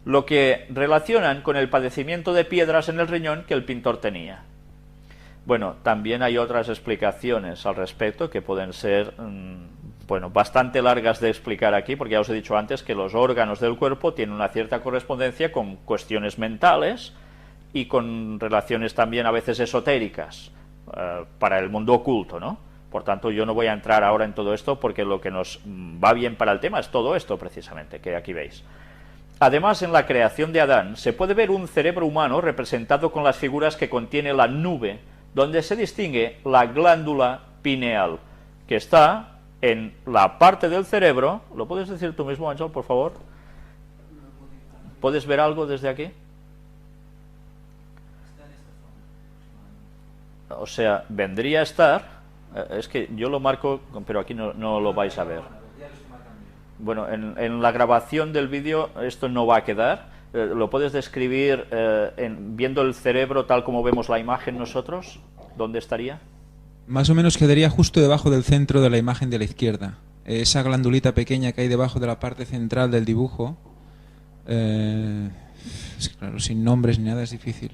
lo que relacionan con el padecimiento de piedras en el riñón que el pintor tenía. Bueno, también hay otras explicaciones al respecto que pueden ser bastante largas de explicar aquí, porque ya os he dicho antes que los órganos del cuerpo tienen una cierta correspondencia con cuestiones mentales y con relaciones también a veces esotéricas para el mundo oculto, ¿no? Por tanto, yo no voy a entrar ahora en todo esto porque lo que nos va bien para el tema es todo esto precisamente, que aquí veis. Además, en la creación de Adán se puede ver un cerebro humano representado con las figuras que contiene la nube, donde se distingue la glándula pineal, que está en la parte del cerebro. ¿Lo puedes decir tú mismo, Ángel, por favor? ¿Puedes ver algo desde aquí? O sea, vendría a estar... es que yo lo marco, pero aquí no lo vais a ver. Bueno, en la grabación del vídeo esto no va a quedar. ¿Lo puedes describir viendo el cerebro tal como vemos la imagen nosotros? ¿Dónde estaría? Más o menos quedaría justo debajo del centro de la imagen de la izquierda. Esa glandulita pequeña que hay debajo de la parte central del dibujo. Claro, sin nombres ni nada es difícil.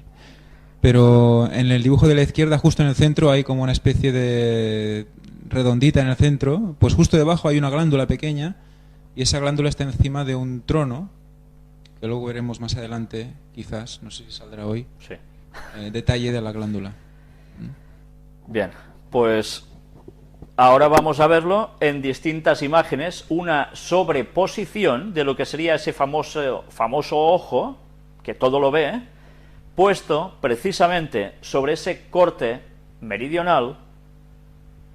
Pero en el dibujo de la izquierda, justo en el centro, hay como una especie de redondita en el centro. Pues justo debajo hay una glándula pequeña y esa glándula está encima de un trono, que luego veremos más adelante, quizás, no sé si saldrá hoy, sí. Detalle de la glándula. Bien, pues ahora vamos a verlo en distintas imágenes, una sobreposición de lo que sería ese famoso ojo, que todo lo ve, puesto precisamente sobre ese corte meridional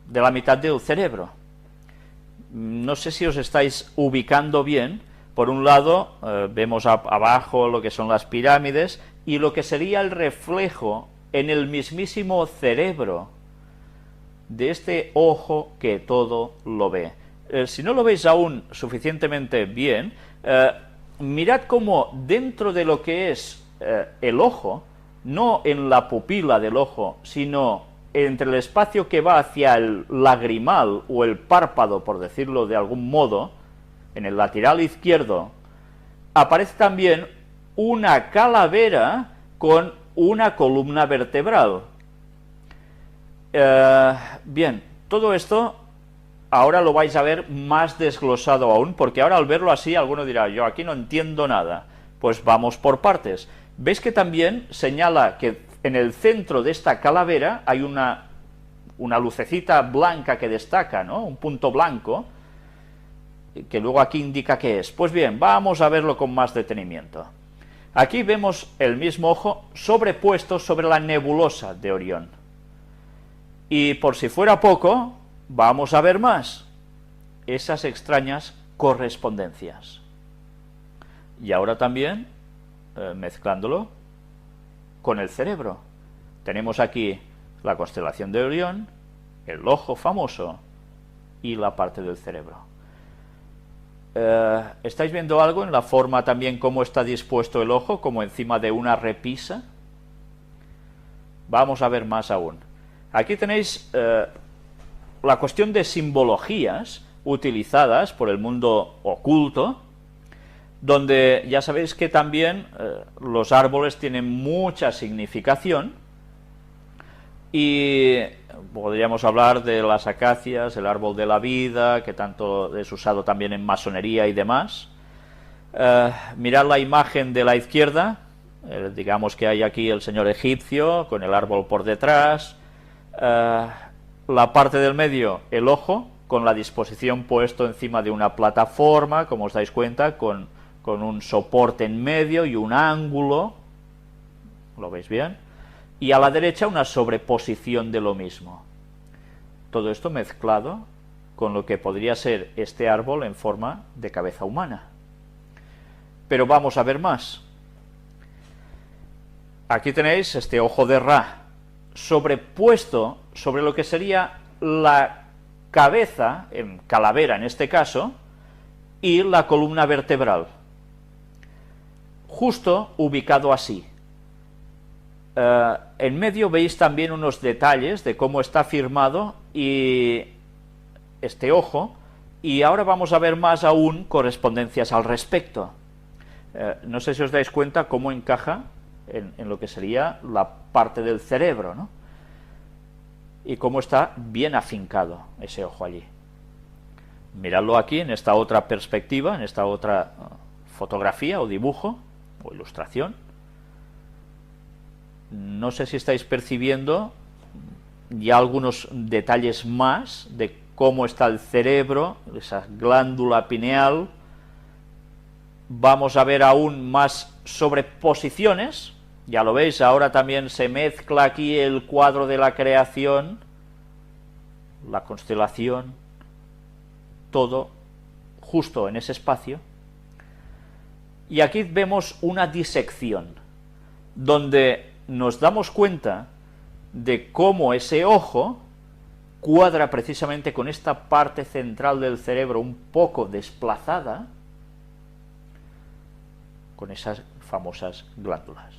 de la mitad del cerebro. No sé si os estáis ubicando bien. Por un lado, vemos abajo lo que son las pirámides y lo que sería el reflejo en el mismísimo cerebro de este ojo que todo lo ve. Si no lo veis aún suficientemente bien, mirad cómo dentro de lo que es el ojo, no en la pupila del ojo, sino entre el espacio que va hacia el lagrimal o el párpado, por decirlo de algún modo, en el lateral izquierdo, aparece también una calavera con una columna vertebral. Bien, todo esto ahora lo vais a ver más desglosado aún, porque ahora al verlo así alguno dirá, yo aquí no entiendo nada. Pues vamos por partes. ¿Veis que también señala que en el centro de esta calavera hay una lucecita blanca que destaca, ¿no? Un punto blanco, que luego aquí indica qué es? Pues bien, vamos a verlo con más detenimiento. Aquí vemos el mismo ojo sobrepuesto sobre la nebulosa de Orión. Y por si fuera poco, vamos a ver más esas extrañas correspondencias. Y ahora también, mezclándolo con el cerebro. Tenemos aquí la constelación de Orión, el ojo famoso y la parte del cerebro. ¿Estáis viendo algo en la forma también cómo está dispuesto el ojo, como encima de una repisa? Vamos a ver más aún. Aquí tenéis la cuestión de simbologías utilizadas por el mundo oculto, donde ya sabéis que también los árboles tienen mucha significación, y podríamos hablar de las acacias, el árbol de la vida, que tanto es usado también en masonería y demás. Mirad la imagen de la izquierda, digamos que hay aquí el señor egipcio con el árbol por detrás, la parte del medio, el ojo, con la disposición puesto encima de una plataforma, como os dais cuenta, con un soporte en medio y un ángulo, ¿lo veis bien? Y a la derecha una sobreposición de lo mismo. Todo esto mezclado con lo que podría ser este árbol en forma de cabeza humana. Pero vamos a ver más. Aquí tenéis este ojo de Ra, sobrepuesto sobre lo que sería la cabeza, en calavera en este caso, y la columna vertebral, justo ubicado así. En medio veis también unos detalles de cómo está firmado y este ojo, y ahora vamos a ver más aún correspondencias al respecto. No sé si os dais cuenta cómo encaja en lo que sería la parte del cerebro, ¿no? Y cómo está bien afincado ese ojo allí. Miradlo aquí en esta otra perspectiva, en esta otra fotografía o dibujo o ilustración. No sé si estáis percibiendo ya algunos detalles más de cómo está el cerebro, esa glándula pineal. Vamos a ver aún más sobreposiciones. Ya lo veis, ahora también se mezcla aquí el cuadro de la creación, la constelación, todo justo en ese espacio. Y aquí vemos una disección, donde nos damos cuenta de cómo ese ojo cuadra precisamente con esta parte central del cerebro un poco desplazada, con esas famosas glándulas.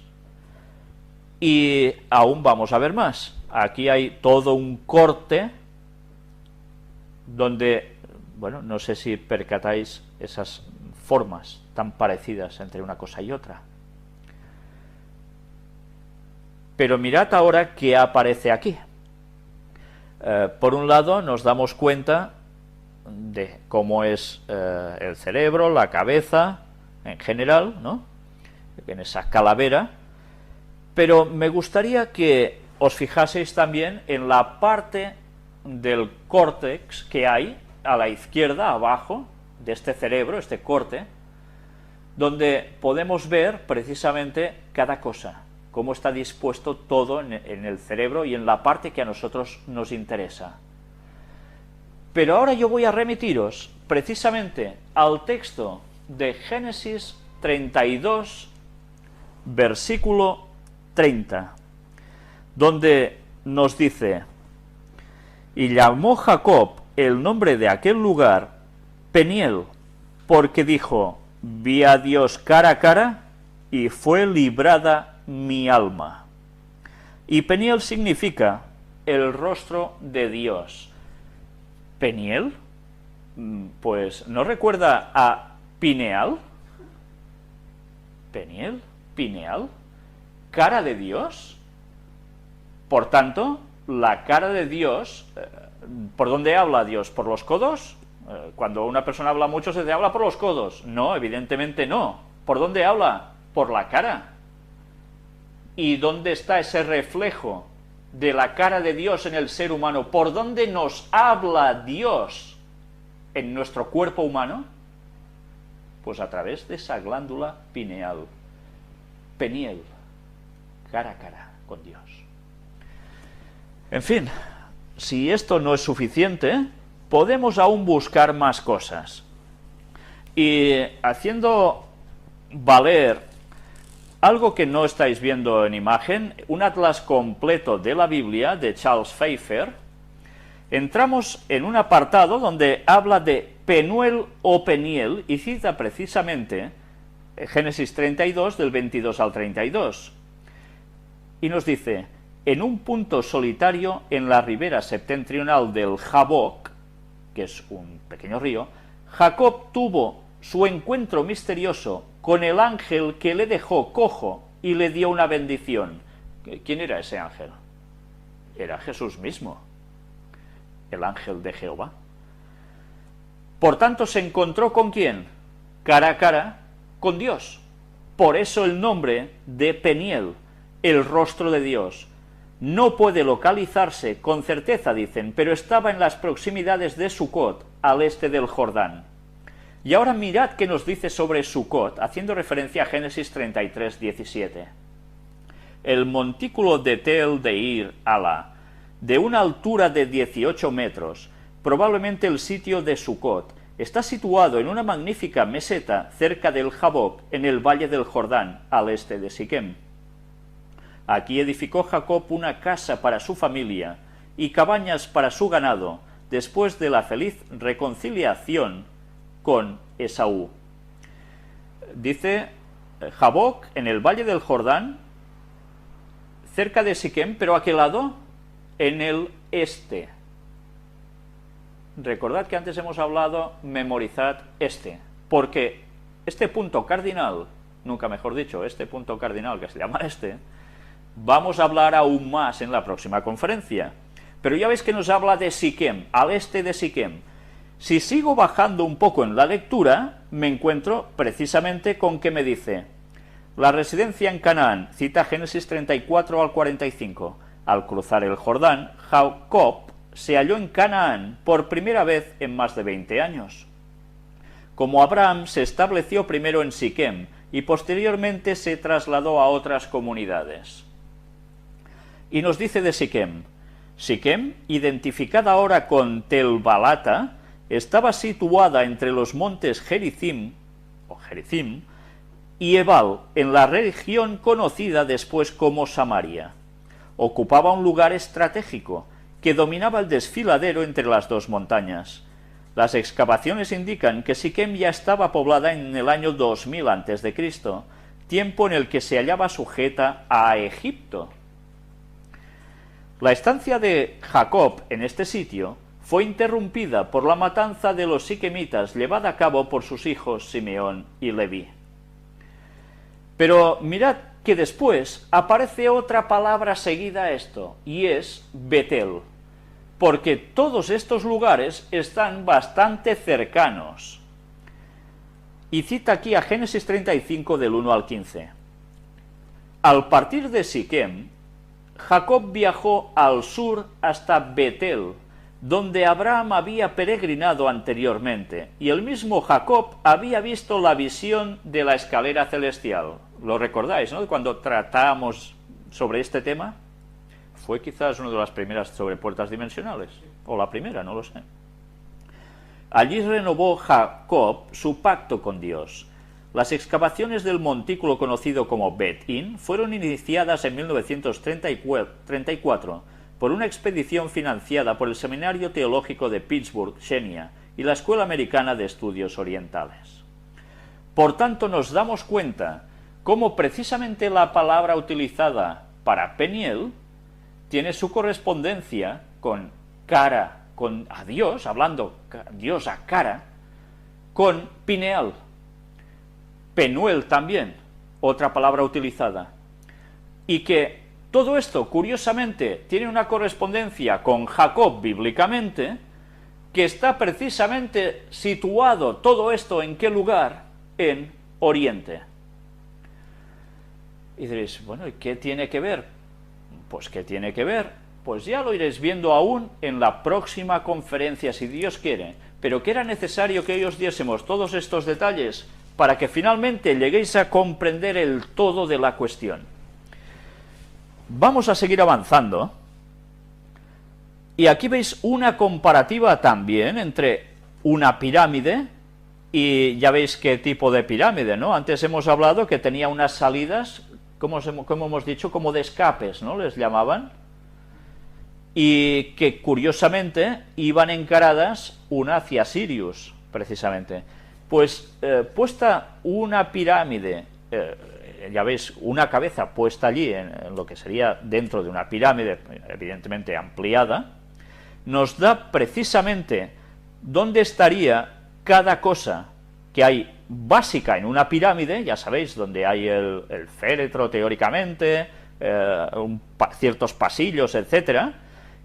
Y aún vamos a ver más. Aquí hay todo un corte donde, bueno, no sé si percatáis esas formas tan parecidas entre una cosa y otra. Pero mirad ahora qué aparece aquí. Por un lado nos damos cuenta de cómo es el cerebro, la cabeza, en general, ¿no? En esa calavera. Pero me gustaría que os fijaseis también en la parte del córtex que hay a la izquierda, abajo, de este cerebro, este corte, donde podemos ver precisamente cada cosa, cómo está dispuesto todo en el cerebro y en la parte que a nosotros nos interesa. Pero ahora yo voy a remitiros precisamente al texto de Génesis 32, versículo 30, donde nos dice: Y llamó Jacob el nombre de aquel lugar Peniel, porque dijo, vi a Dios cara a cara y fue librada mi alma. Y Peniel significa el rostro de Dios. ¿Peniel? Pues, ¿no recuerda a Pineal? ¿Peniel? ¿Pineal? ¿Cara de Dios? Por tanto, la cara de Dios, ¿por dónde habla Dios? ¿Por los codos? Cuando una persona habla mucho se te habla por los codos. No, evidentemente no. ¿Por dónde habla? Por la cara. ¿Y dónde está ese reflejo de la cara de Dios en el ser humano? ¿Por dónde nos habla Dios en nuestro cuerpo humano? Pues a través de esa glándula pineal. Peniel, cara a cara con Dios. En fin, si esto no es suficiente, podemos aún buscar más cosas. Y haciendo valer algo que no estáis viendo en imagen, un atlas completo de la Biblia de Charles Pfeiffer, entramos en un apartado donde habla de Penuel o Peniel y cita precisamente Génesis 32 del 22 al 32. Y nos dice, en un punto solitario en la ribera septentrional del Jaboc, que es un pequeño río, Jacob tuvo su encuentro misterioso con el ángel que le dejó cojo y le dio una bendición. ¿Quién era ese ángel? Era Jesús mismo, el ángel de Jehová. Por tanto, se encontró ¿con quién? Cara a cara con Dios. Por eso el nombre de Peniel, el rostro de Dios. No puede localizarse con certeza, dicen, pero estaba en las proximidades de Sucot, al este del Jordán. Y ahora mirad qué nos dice sobre Sucot, haciendo referencia a Génesis 33, 17. El montículo de Tel Deir Ala, de una altura de 18 metros, probablemente el sitio de Sucot, está situado en una magnífica meseta cerca del Jaboc, en el valle del Jordán, al este de Siquem. Aquí edificó Jacob una casa para su familia y cabañas para su ganado, después de la feliz reconciliación con Esaú. Dice Jaboc, en el valle del Jordán, cerca de Siquem, pero ¿a qué lado? En el este. Recordad que antes hemos hablado, memorizad este, porque este punto cardinal, nunca mejor dicho, este punto cardinal que se llama este, vamos a hablar aún más en la próxima conferencia. Pero ya veis que nos habla de Siquem, al este de Siquem. Si sigo bajando un poco en la lectura, me encuentro precisamente con que me dice, la residencia en Canaán, cita Génesis 34 al 45. Al cruzar el Jordán, Jacob se halló en Canaán por primera vez en más de 20 años. Como Abraham se estableció primero en Siquem y posteriormente se trasladó a otras comunidades. Y nos dice de Siquem, Siquem, identificada ahora con Tel-Balata, estaba situada entre los montes Gerizim y Ebal, en la región conocida después como Samaria. Ocupaba un lugar estratégico que dominaba el desfiladero entre las dos montañas. Las excavaciones indican que Siquem ya estaba poblada en el año 2000 a.C., tiempo en el que se hallaba sujeta a Egipto. La estancia de Jacob en este sitio fue interrumpida por la matanza de los siquemitas llevada a cabo por sus hijos Simeón y Leví. Pero mirad que después aparece otra palabra seguida a esto, y es Betel, porque todos estos lugares están bastante cercanos. Y cita aquí a Génesis 35 del 1 al 15. Al partir de Siquem, Jacob viajó al sur hasta Betel, donde Abraham había peregrinado anteriormente, y el mismo Jacob había visto la visión de la escalera celestial. ¿Lo recordáis, no? Cuando tratamos sobre este tema, fue quizás una de las primeras sobre puertas dimensionales, o la primera, no lo sé. Allí renovó Jacob su pacto con Dios. Las excavaciones del montículo conocido como Bet-In fueron iniciadas en 1934, por una expedición financiada por el Seminario Teológico de Pittsburgh, Xenia, y la Escuela Americana de Estudios Orientales. Por tanto, nos damos cuenta cómo precisamente la palabra utilizada para Peniel tiene su correspondencia con cara, con a Dios, hablando Dios a cara, con Pineal. Penuel también, otra palabra utilizada. Y que todo esto, curiosamente, tiene una correspondencia con Jacob bíblicamente, que está precisamente situado todo esto en qué lugar, en Oriente. Y diréis, bueno, ¿y qué tiene que ver? Pues ¿qué tiene que ver? Pues ya lo iréis viendo aún en la próxima conferencia, si Dios quiere, pero que era necesario que hoy os diésemos todos estos detalles para que finalmente lleguéis a comprender el todo de la cuestión. Vamos a seguir avanzando. Y aquí veis una comparativa también entre una pirámide y ya veis qué tipo de pirámide, ¿no? Antes hemos hablado que tenía unas salidas, como hemos dicho, como de escapes, ¿no? Les llamaban. Y que curiosamente iban encaradas una hacia Sirius, precisamente. Pues puesta una pirámide, ya veis, una cabeza puesta allí en lo que sería dentro de una pirámide, evidentemente ampliada, nos da precisamente dónde estaría cada cosa que hay básica en una pirámide, ya sabéis, donde hay el féretro teóricamente, ciertos pasillos, etcétera,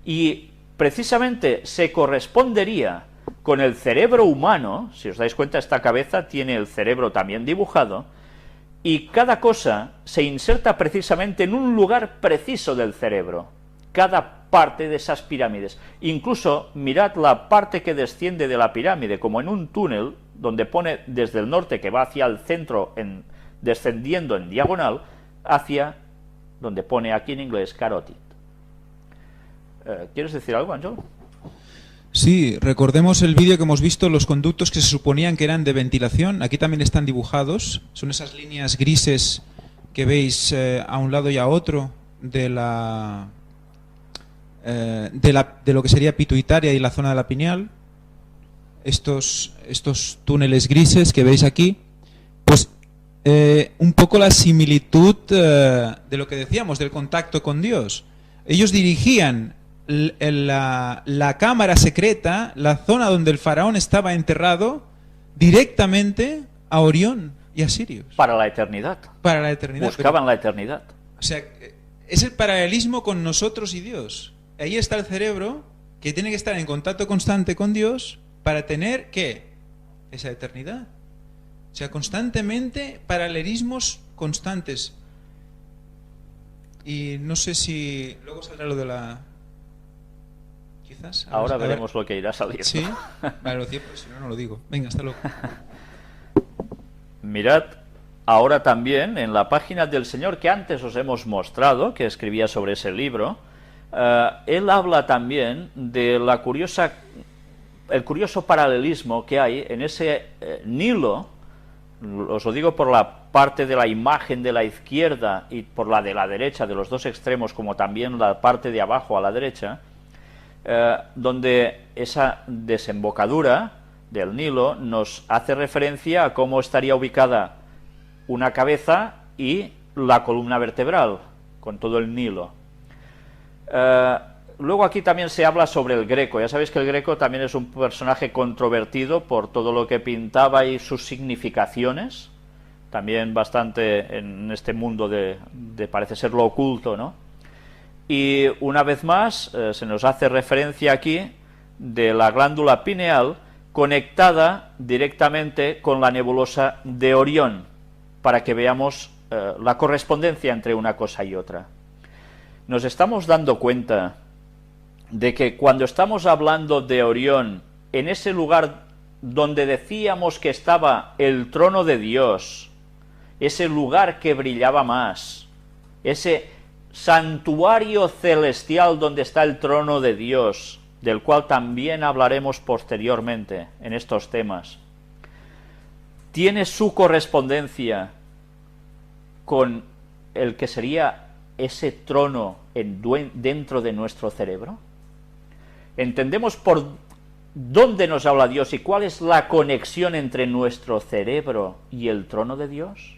y precisamente se correspondería con el cerebro humano. Si os dais cuenta, esta cabeza tiene el cerebro también dibujado, y cada cosa se inserta precisamente en un lugar preciso del cerebro, cada parte de esas pirámides. Incluso mirad la parte que desciende de la pirámide, como en un túnel, donde pone desde el norte, que va hacia el centro, descendiendo en diagonal, hacia donde pone aquí en inglés carotid. ¿Quieres decir algo, Ángel? Sí, recordemos el vídeo que hemos visto, los conductos que se suponían que eran de ventilación. Aquí también están dibujados, son esas líneas grises que veis a un lado y a otro de lo que sería pituitaria y la zona de la pineal. Estos túneles grises que veis aquí, pues un poco la similitud de lo que decíamos, del contacto con Dios. Ellos dirigían la cámara secreta, la zona donde el faraón estaba enterrado, directamente a Orión y a Sirius. Para la eternidad. Para la eternidad. Buscaban la eternidad. O sea, es el paralelismo con nosotros y Dios. Ahí está el cerebro, que tiene que estar en contacto constante con Dios para tener, ¿qué? Esa eternidad. O sea, constantemente paralelismos constantes. Y no sé si luego saldrá lo de la... Quizás. Ahora veremos lo que irá saliendo. Sí, vale, lo cierto, si no, no lo digo. Venga, hasta luego. Mirad, ahora también en la página del Señor que antes os hemos mostrado, que escribía sobre ese libro, él habla también de el curioso paralelismo que hay en ese Nilo. Os lo digo por la parte de la imagen de la izquierda y por la de la derecha, de los dos extremos, como también la parte de abajo a la derecha, donde esa desembocadura del Nilo nos hace referencia a cómo estaría ubicada una cabeza y la columna vertebral, con todo el Nilo. Luego aquí también se habla sobre el Greco. Ya sabéis que el Greco también es un personaje controvertido por todo lo que pintaba y sus significaciones, también bastante en este mundo de parece ser lo oculto, ¿no? Y una vez más se nos hace referencia aquí de la glándula pineal conectada directamente con la nebulosa de Orión, para que veamos la correspondencia entre una cosa y otra. Nos estamos dando cuenta de que cuando estamos hablando de Orión, en ese lugar donde decíamos que estaba el trono de Dios, ese lugar que brillaba más, ese santuario celestial donde está el trono de Dios, del cual también hablaremos posteriormente en estos temas, tiene su correspondencia con el que sería ese trono dentro de nuestro cerebro? ¿Entendemos por dónde nos habla Dios y cuál es la conexión entre nuestro cerebro y el trono de Dios?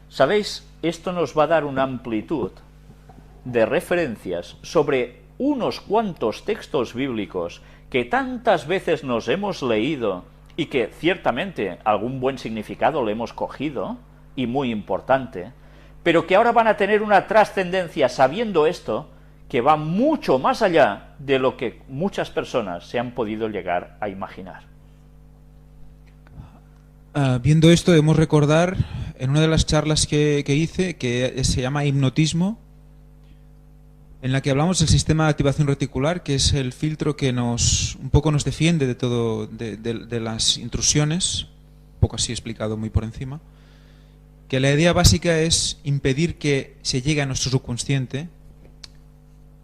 ¿Sabéis? Esto nos va a dar una amplitud de referencias sobre unos cuantos textos bíblicos que tantas veces nos hemos leído y que ciertamente algún buen significado le hemos cogido, y muy importante, pero que ahora van a tener una trascendencia sabiendo esto, que va mucho más allá de lo que muchas personas se han podido llegar a imaginar. Viendo esto, debemos recordar en una de las charlas que hice, que se llama hipnotismo, en la que hablamos del sistema de activación reticular, que es el filtro que un poco nos defiende de todo, de las intrusiones, un poco así explicado muy por encima, que la idea básica es impedir que se llegue a nuestro subconsciente,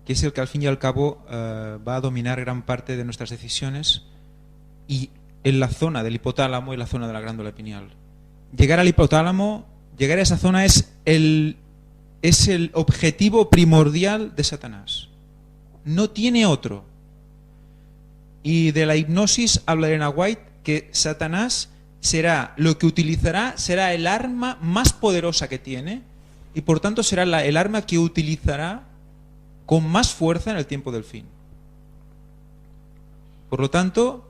que es el que al fin y al cabo va a dominar gran parte de nuestras decisiones, y en la zona del hipotálamo y la zona de la glándula pineal. Llegar al hipotálamo, llegar a esa zona es el objetivo primordial de Satanás. No tiene otro. Y de la hipnosis habla Elena White que Satanás será lo que utilizará, será el arma más poderosa que tiene, y por tanto será el arma que utilizará con más fuerza en el tiempo del fin. Por lo tanto,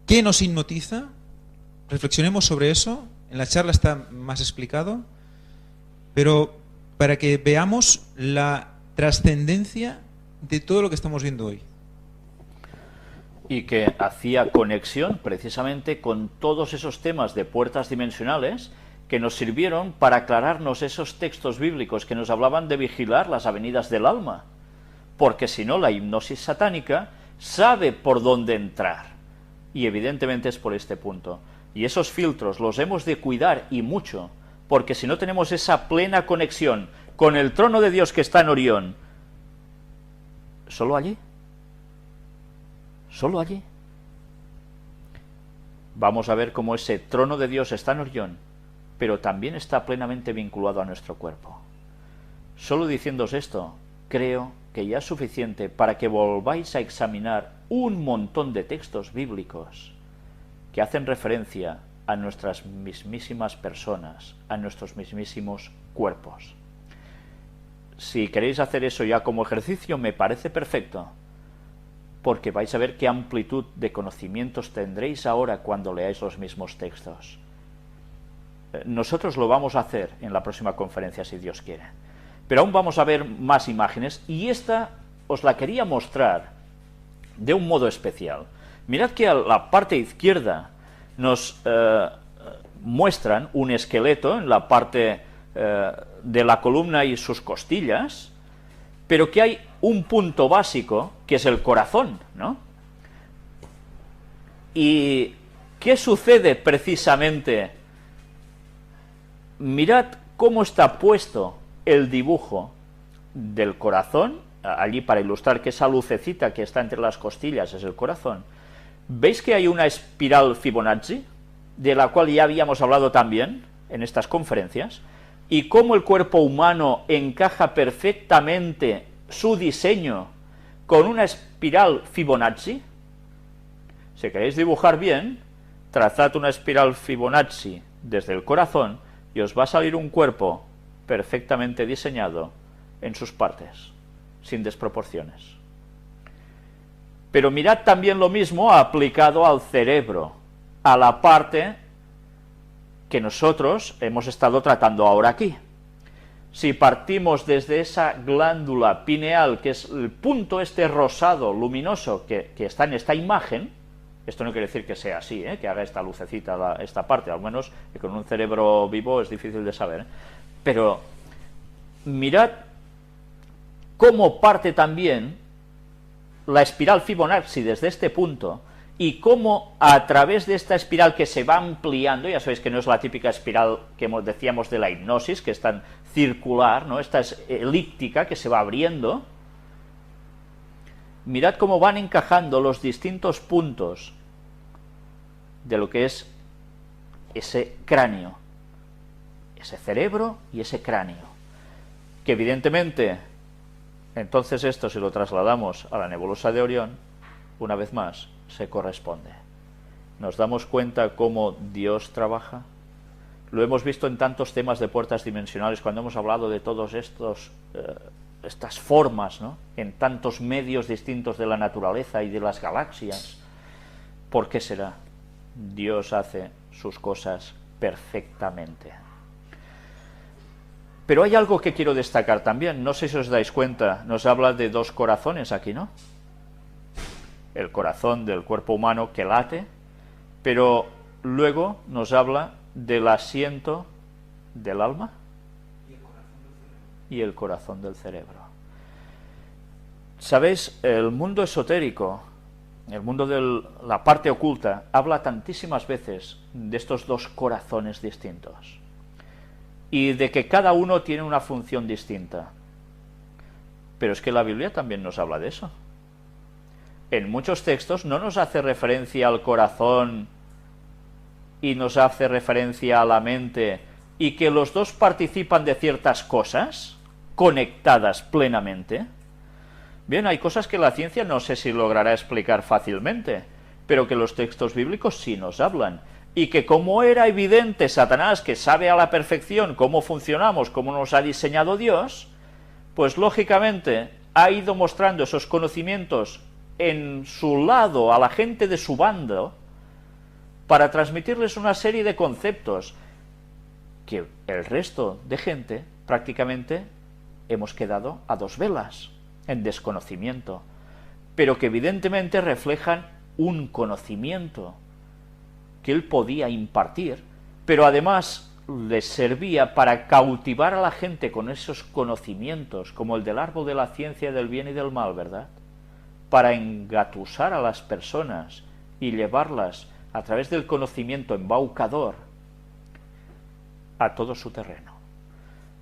¿qué nos hipnotiza? Reflexionemos sobre eso. En la charla está más explicado, pero para que veamos la trascendencia de todo lo que estamos viendo hoy. Y que hacía conexión precisamente con todos esos temas de puertas dimensionales que nos sirvieron para aclararnos esos textos bíblicos que nos hablaban de vigilar las avenidas del alma, porque si no, la hipnosis satánica sabe por dónde entrar, y evidentemente es por este punto. Y esos filtros los hemos de cuidar, y mucho, porque si no tenemos esa plena conexión con el trono de Dios que está en Orión, ¿solo allí? ¿Solo allí? Vamos a ver cómo ese trono de Dios está en Orión, pero también está plenamente vinculado a nuestro cuerpo. Solo diciéndoos esto, creo que ya es suficiente para que volváis a examinar un montón de textos bíblicos que hacen referencia a nuestras mismísimas personas, a nuestros mismísimos cuerpos. Si queréis hacer eso ya como ejercicio, me parece perfecto, porque vais a ver qué amplitud de conocimientos tendréis ahora cuando leáis los mismos textos. Nosotros lo vamos a hacer en la próxima conferencia, si Dios quiere. Pero aún vamos a ver más imágenes, y esta os la quería mostrar de un modo especial. Mirad que a la parte izquierda nos muestran un esqueleto en la parte de la columna y sus costillas, pero que hay un punto básico, que es el corazón, ¿no? ¿Y qué sucede precisamente? Mirad cómo está puesto el dibujo del corazón, allí para ilustrar que esa lucecita que está entre las costillas es el corazón. ¿Veis que hay una espiral Fibonacci, de la cual ya habíamos hablado también en estas conferencias? Y cómo el cuerpo humano encaja perfectamente su diseño con una espiral Fibonacci. Si queréis dibujar bien, trazad una espiral Fibonacci desde el corazón y os va a salir un cuerpo perfectamente diseñado en sus partes, sin desproporciones. Pero mirad también lo mismo aplicado al cerebro, a la parte que nosotros hemos estado tratando ahora aquí. Si partimos desde esa glándula pineal, que es el punto este rosado, luminoso, que está en esta imagen, esto no quiere decir que sea así, que haga esta lucecita esta parte, al menos que con un cerebro vivo es difícil de saber, pero mirad cómo parte también la espiral Fibonacci desde este punto, y cómo a través de esta espiral que se va ampliando, ya sabéis que no es la típica espiral que decíamos de la hipnosis, que es tan circular, ¿no? Esta es elíptica, que se va abriendo. Mirad cómo van encajando los distintos puntos de lo que es ese cráneo, ese cerebro y ese cráneo. que evidentemente, entonces esto, si lo trasladamos a la nebulosa de Orión, una vez más, se corresponde. ¿Nos damos cuenta cómo Dios trabaja? Lo hemos visto en tantos temas de puertas dimensionales, cuando hemos hablado de todos estas formas, ¿no?, en tantos medios distintos de la naturaleza y de las galaxias. ¿Por qué será? Dios hace sus cosas perfectamente. Pero hay algo que quiero destacar también, no sé si os dais cuenta, nos habla de dos corazones aquí, ¿no? El corazón del cuerpo humano que late, pero luego nos habla del asiento del alma y el corazón del cerebro. ¿Sabéis? El mundo esotérico, el mundo de la parte oculta, habla tantísimas veces de estos dos corazones distintos y de que cada uno tiene una función distinta. Pero es que la Biblia también nos habla de eso. En muchos textos no nos hace referencia al corazón y nos hace referencia a la mente, y que los dos participan de ciertas cosas conectadas plenamente. Bien, hay cosas que la ciencia no sé si logrará explicar fácilmente, pero que los textos bíblicos sí nos hablan, y que como era evidente Satanás, que sabe a la perfección cómo funcionamos, cómo nos ha diseñado Dios, pues lógicamente ha ido mostrando esos conocimientos en su lado a la gente de su bando, para transmitirles una serie de conceptos que el resto de gente prácticamente hemos quedado a dos velas, en desconocimiento, pero que evidentemente reflejan un conocimiento que él podía impartir, pero además les servía para cautivar a la gente con esos conocimientos, como el del árbol de la ciencia del bien y del mal, ¿verdad? Para engatusar a las personas y llevarlas a través del conocimiento embaucador a todo su terreno.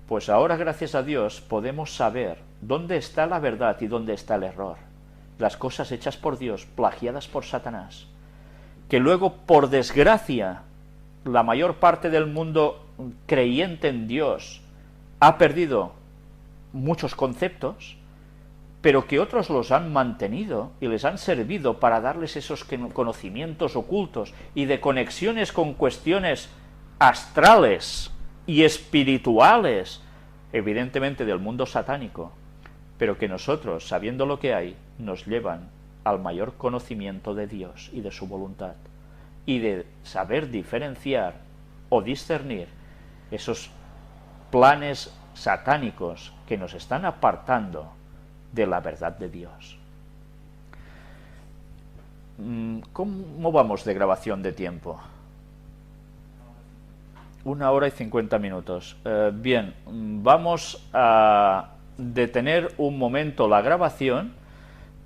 Pues ahora, gracias a Dios, podemos saber dónde está la verdad y dónde está el error. Las cosas hechas por Dios, plagiadas por Satanás, que luego, por desgracia, la mayor parte del mundo creyente en Dios ha perdido muchos conceptos, pero que otros los han mantenido y les han servido para darles esos conocimientos ocultos y de conexiones con cuestiones astrales y espirituales, evidentemente del mundo satánico, pero que nosotros, sabiendo lo que hay, nos llevan al mayor conocimiento de Dios y de su voluntad, y de saber diferenciar o discernir esos planes satánicos que nos están apartando de la verdad de Dios. ¿Cómo vamos de grabación de tiempo? 1 hora y 50 minutos. Bien, vamos a detener un momento la grabación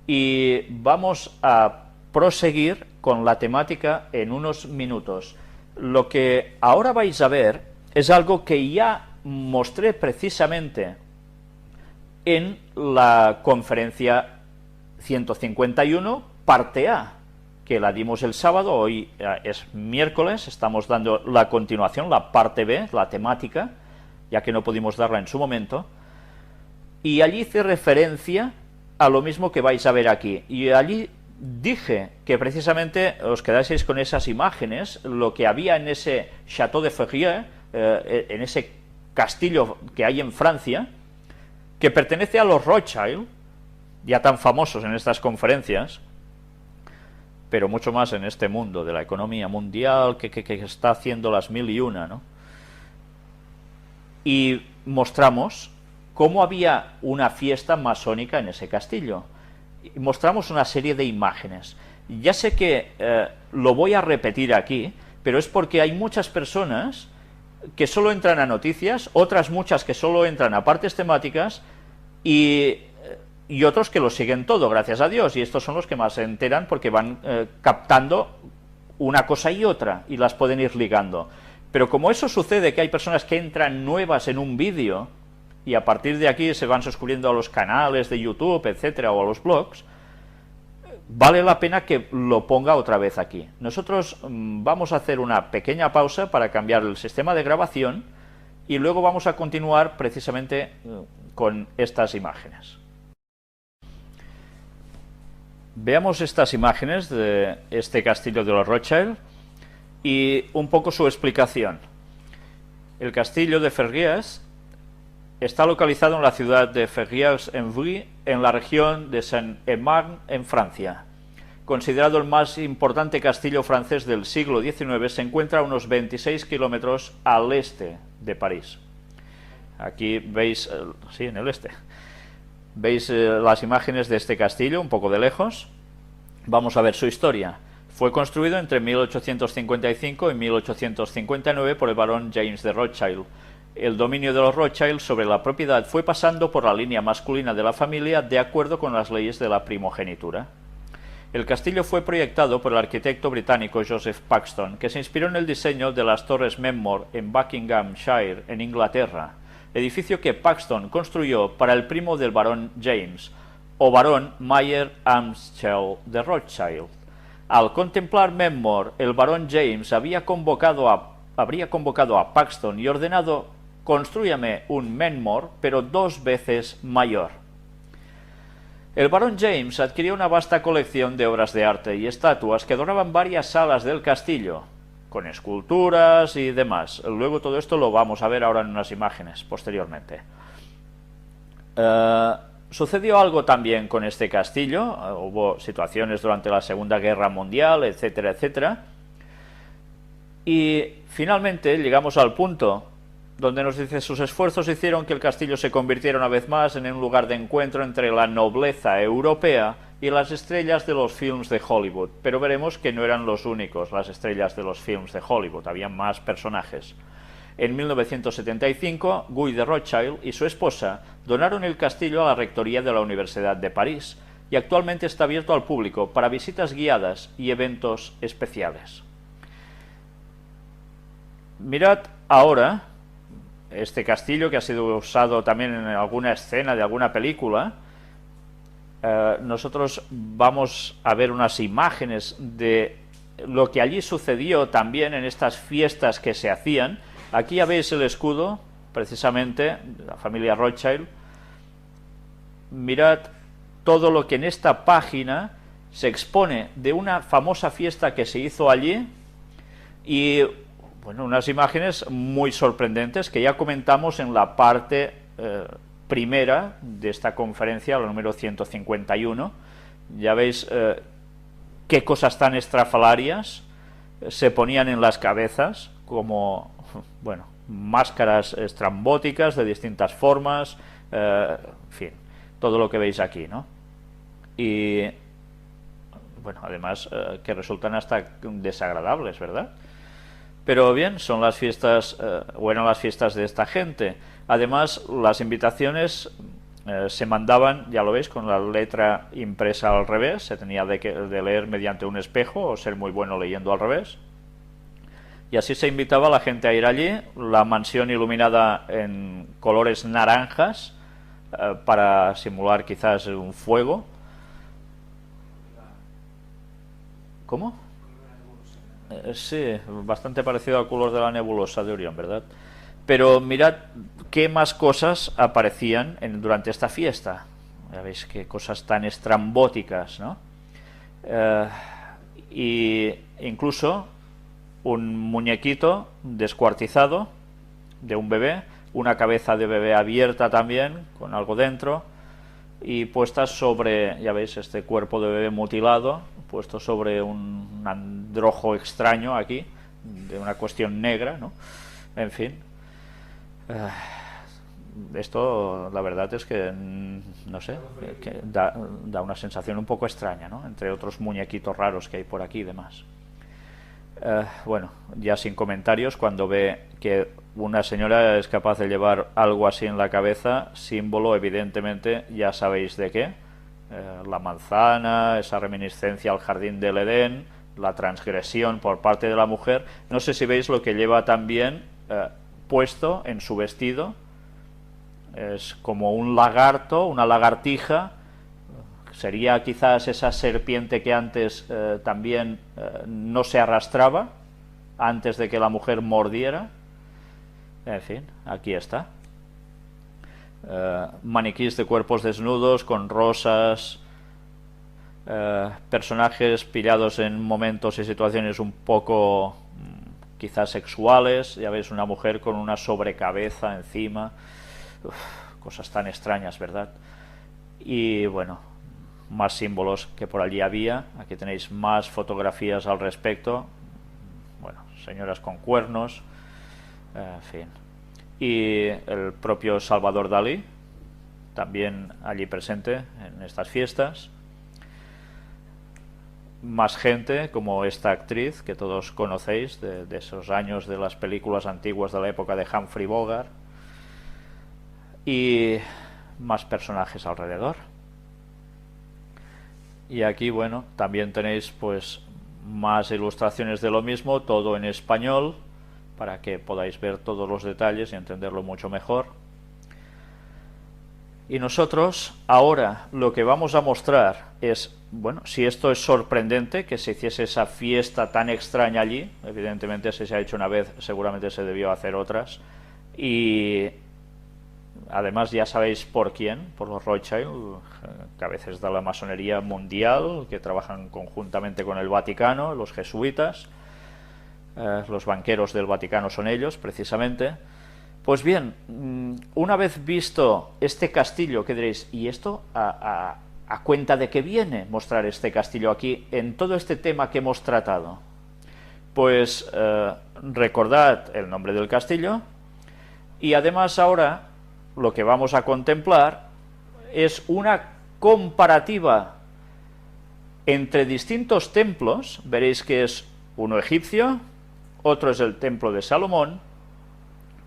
y vamos a proseguir con la temática en unos minutos. Lo que ahora vais a ver es algo que ya mostré precisamente en la conferencia 151, parte A, que la dimos el sábado. Hoy es miércoles, estamos dando la continuación, la parte B, la temática, ya que no pudimos darla en su momento, y allí hice referencia a lo mismo que vais a ver aquí, y allí dije que precisamente os quedaseis con esas imágenes, lo que había en ese Château de Ferrières, en ese castillo que hay en Francia, que pertenece a los Rothschild, ya tan famosos en estas conferencias, pero mucho más en este mundo de la economía mundial, que está haciendo las mil y una, ¿no? Y mostramos cómo había una fiesta masónica en ese castillo. Y mostramos una serie de imágenes. Ya sé que lo voy a repetir aquí, pero es porque hay muchas personas que solo entran a noticias, otras muchas que solo entran a partes temáticas, y otros que lo siguen todo, gracias a Dios, y estos son los que más se enteran porque van captando una cosa y otra, y las pueden ir ligando. Pero como eso sucede, que hay personas que entran nuevas en un vídeo, y a partir de aquí se van suscribiendo a los canales de YouTube, etcétera, o a los blogs, vale la pena que lo ponga otra vez aquí. Nosotros vamos a hacer una pequeña pausa para cambiar el sistema de grabación y luego vamos a continuar precisamente con estas imágenes. Veamos estas imágenes de este castillo de los Rothschild y un poco su explicación. El castillo de Verrières está localizado en la ciudad de Verrières-en-Brie, en la región de Seine-et-Marne, en Francia. Considerado el más importante castillo francés del siglo XIX, se encuentra a unos 26 kilómetros al este de París. Aquí veis, sí, en el este. Veis las imágenes de este castillo un poco de lejos. Vamos a ver su historia. Fue construido entre 1855 y 1859 por el barón James de Rothschild. El dominio de los Rothschild sobre la propiedad fue pasando por la línea masculina de la familia de acuerdo con las leyes de la primogenitura. El castillo fue proyectado por el arquitecto británico Joseph Paxton, que se inspiró en el diseño de las Torres Menmore en Buckinghamshire, en Inglaterra, edificio que Paxton construyó para el primo del barón James, o barón Mayer Amschel de Rothschild. Al contemplar Menmore, el barón James habría convocado a Paxton y ordenado: «Constrúyame un Menmore, pero 2 veces mayor». El barón James adquirió una vasta colección de obras de arte y estatuas que adornaban varias salas del castillo, con esculturas y demás. Luego todo esto lo vamos a ver ahora en unas imágenes, posteriormente. Sucedió algo también con este castillo, hubo situaciones durante la Segunda Guerra Mundial, etcétera, etcétera, y finalmente llegamos al punto donde nos dice: sus esfuerzos hicieron que el castillo se convirtiera una vez más en un lugar de encuentro entre la nobleza europea y las estrellas de los films de Hollywood. Pero veremos que no eran los únicos, las estrellas de los films de Hollywood, había más personajes. En 1975, Guy de Rothschild y su esposa donaron el castillo a la rectoría de la Universidad de París y actualmente está abierto al público para visitas guiadas y eventos especiales. Mirad ahora este castillo, que ha sido usado también en alguna escena de alguna película. Nosotros vamos a ver unas imágenes de lo que allí sucedió también en estas fiestas que se hacían. Aquí ya veis el escudo, precisamente, de la familia Rothschild. Mirad todo lo que en esta página se expone de una famosa fiesta que se hizo allí y, bueno, unas imágenes muy sorprendentes que ya comentamos en la parte primera de esta conferencia, la número 151. Ya veis qué cosas tan estrafalarias se ponían en las cabezas, como, bueno, máscaras estrambóticas de distintas formas, en fin, todo lo que veis aquí, ¿no? Y, bueno, además que resultan hasta desagradables, ¿verdad? Pero bien, son las fiestas, o eran las fiestas de esta gente. Además, las invitaciones se mandaban, ya lo veis, con la letra impresa al revés. Se tenía de leer mediante un espejo o ser muy bueno leyendo al revés. Y así se invitaba a la gente a ir allí. La mansión iluminada en colores naranjas para simular quizás un fuego. ¿Cómo? Sí, bastante parecido al color de la nebulosa de Orión, ¿verdad? Pero mirad qué más cosas aparecían durante esta fiesta. Ya veis qué cosas tan estrambóticas, ¿no? Y incluso un muñequito descuartizado de un bebé, una cabeza de bebé abierta también, con algo dentro, y puestas sobre, ya veis, este cuerpo de bebé mutilado, puesto sobre un androjo extraño aquí, de una cuestión negra, ¿no? En fin, esto la verdad es que, no sé, que da una sensación un poco extraña, ¿no? Entre otros muñequitos raros que hay por aquí y demás. Bueno, ya sin comentarios, cuando ve que una señora es capaz de llevar algo así en la cabeza, símbolo evidentemente, ya sabéis de qué, la manzana, esa reminiscencia al jardín del Edén, la transgresión por parte de la mujer. No sé si veis lo que lleva también puesto en su vestido, es como un lagarto, una lagartija. Sería quizás esa serpiente que antes también no se arrastraba, antes de que la mujer mordiera. En fin, aquí está. maniquís de cuerpos desnudos con rosas, personajes pillados en momentos y situaciones un poco quizás sexuales. Ya veis, una mujer con una sobrecabeza encima. Uf, cosas tan extrañas, ¿verdad? Y bueno, más símbolos que por allí había. Aquí tenéis más fotografías al respecto. Bueno, señoras con cuernos, en fin. Y el propio Salvador Dalí, también allí presente en estas fiestas. Más gente, como esta actriz que todos conocéis de esos años de las películas antiguas de la época de Humphrey Bogart. Y más personajes alrededor. Y aquí, bueno, también tenéis pues más ilustraciones de lo mismo, todo en español, para que podáis ver todos los detalles y entenderlo mucho mejor. Y nosotros ahora lo que vamos a mostrar es, bueno, si esto es sorprendente que se hiciese esa fiesta tan extraña allí. Evidentemente, si se ha hecho una vez, seguramente se debió hacer otras. Y además ya sabéis por quién, por los Rothschild, cabezas de la masonería mundial, que trabajan conjuntamente con el Vaticano, los jesuitas. Los banqueros del Vaticano son ellos, precisamente. Pues bien, una vez visto este castillo, ¿qué diréis? ¿Y esto a cuenta de qué viene mostrar este castillo aquí en todo este tema que hemos tratado? Pues recordad el nombre del castillo, y además ahora lo que vamos a contemplar es una comparativa entre distintos templos. Veréis que es uno egipcio, otro es el templo de Salomón,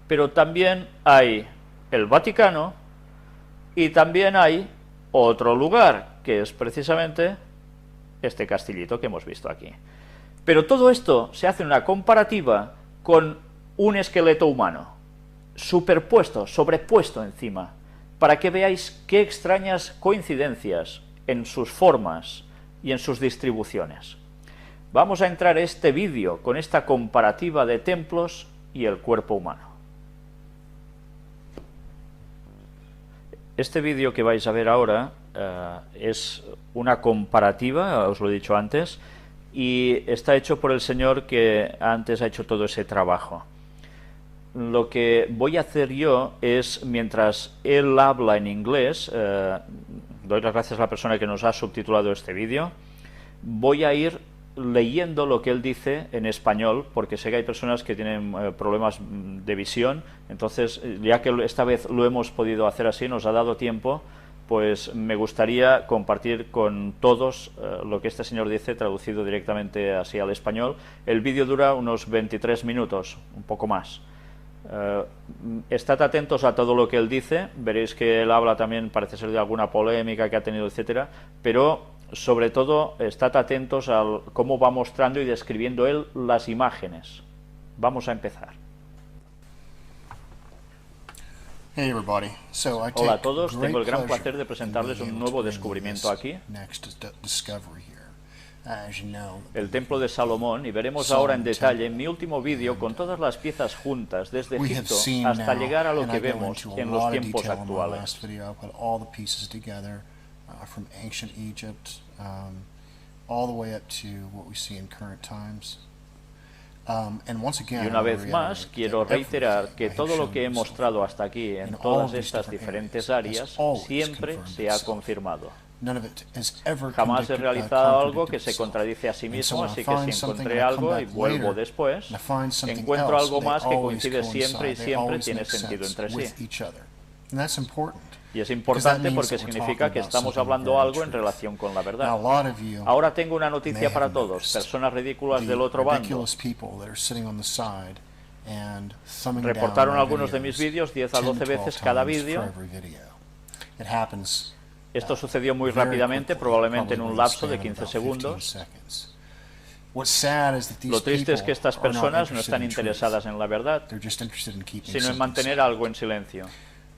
pero también hay el Vaticano y también hay otro lugar, que es precisamente este castillito que hemos visto aquí. Pero todo esto se hace una comparativa con un esqueleto humano, superpuesto, sobrepuesto encima, para que veáis qué extrañas coincidencias en sus formas y en sus distribuciones. Vamos a entrar en este vídeo con esta comparativa de templos y el cuerpo humano. Este vídeo que vais a ver ahora es una comparativa, os lo he dicho antes, y está hecho por el señor que antes ha hecho todo ese trabajo. Lo que voy a hacer yo es, mientras él habla en inglés, doy las gracias a la persona que nos ha subtitulado este vídeo, voy a ir leyendo lo que él dice en español, porque sé que hay personas que tienen problemas de visión. Entonces, ya que esta vez lo hemos podido hacer así, nos ha dado tiempo, pues me gustaría compartir con todos lo que este señor dice, traducido directamente así al español. El vídeo dura unos 23 minutos, un poco más. Estad atentos a todo lo que él dice. Veréis que él habla también, parece ser, de alguna polémica que ha tenido, etcétera, pero sobre todo estad atentos a cómo va mostrando y describiendo él las imágenes. Vamos a empezar. Hey everybody. Hola a todos, tengo el gran placer de presentarles un nuevo descubrimiento aquí, el Templo de Salomón, y veremos ahora en detalle en mi último vídeo con todas las piezas juntas desde Egipto hasta llegar a lo que vemos en los tiempos actuales. From ancient Egypt, all the way up to what we see in current times. Y una vez más, quiero reiterar que todo lo que he mostrado hasta aquí en todas estas diferentes áreas siempre se ha confirmado. Jamás he realizado algo que se contradice a sí mismo, así que si encontré algo y vuelvo después, encuentro algo más que coincide siempre y siempre tiene sentido entre sí. Y es importante porque significa que estamos hablando algo en relación con la verdad. Ahora tengo una noticia para todos, personas ridículas del otro bando. Reportaron algunos de mis vídeos 10 a 12 veces cada vídeo. Esto sucedió muy rápidamente, probablemente en un lapso de 15 segundos. Lo triste es que estas personas no están interesadas en la verdad, sino en mantener algo en silencio.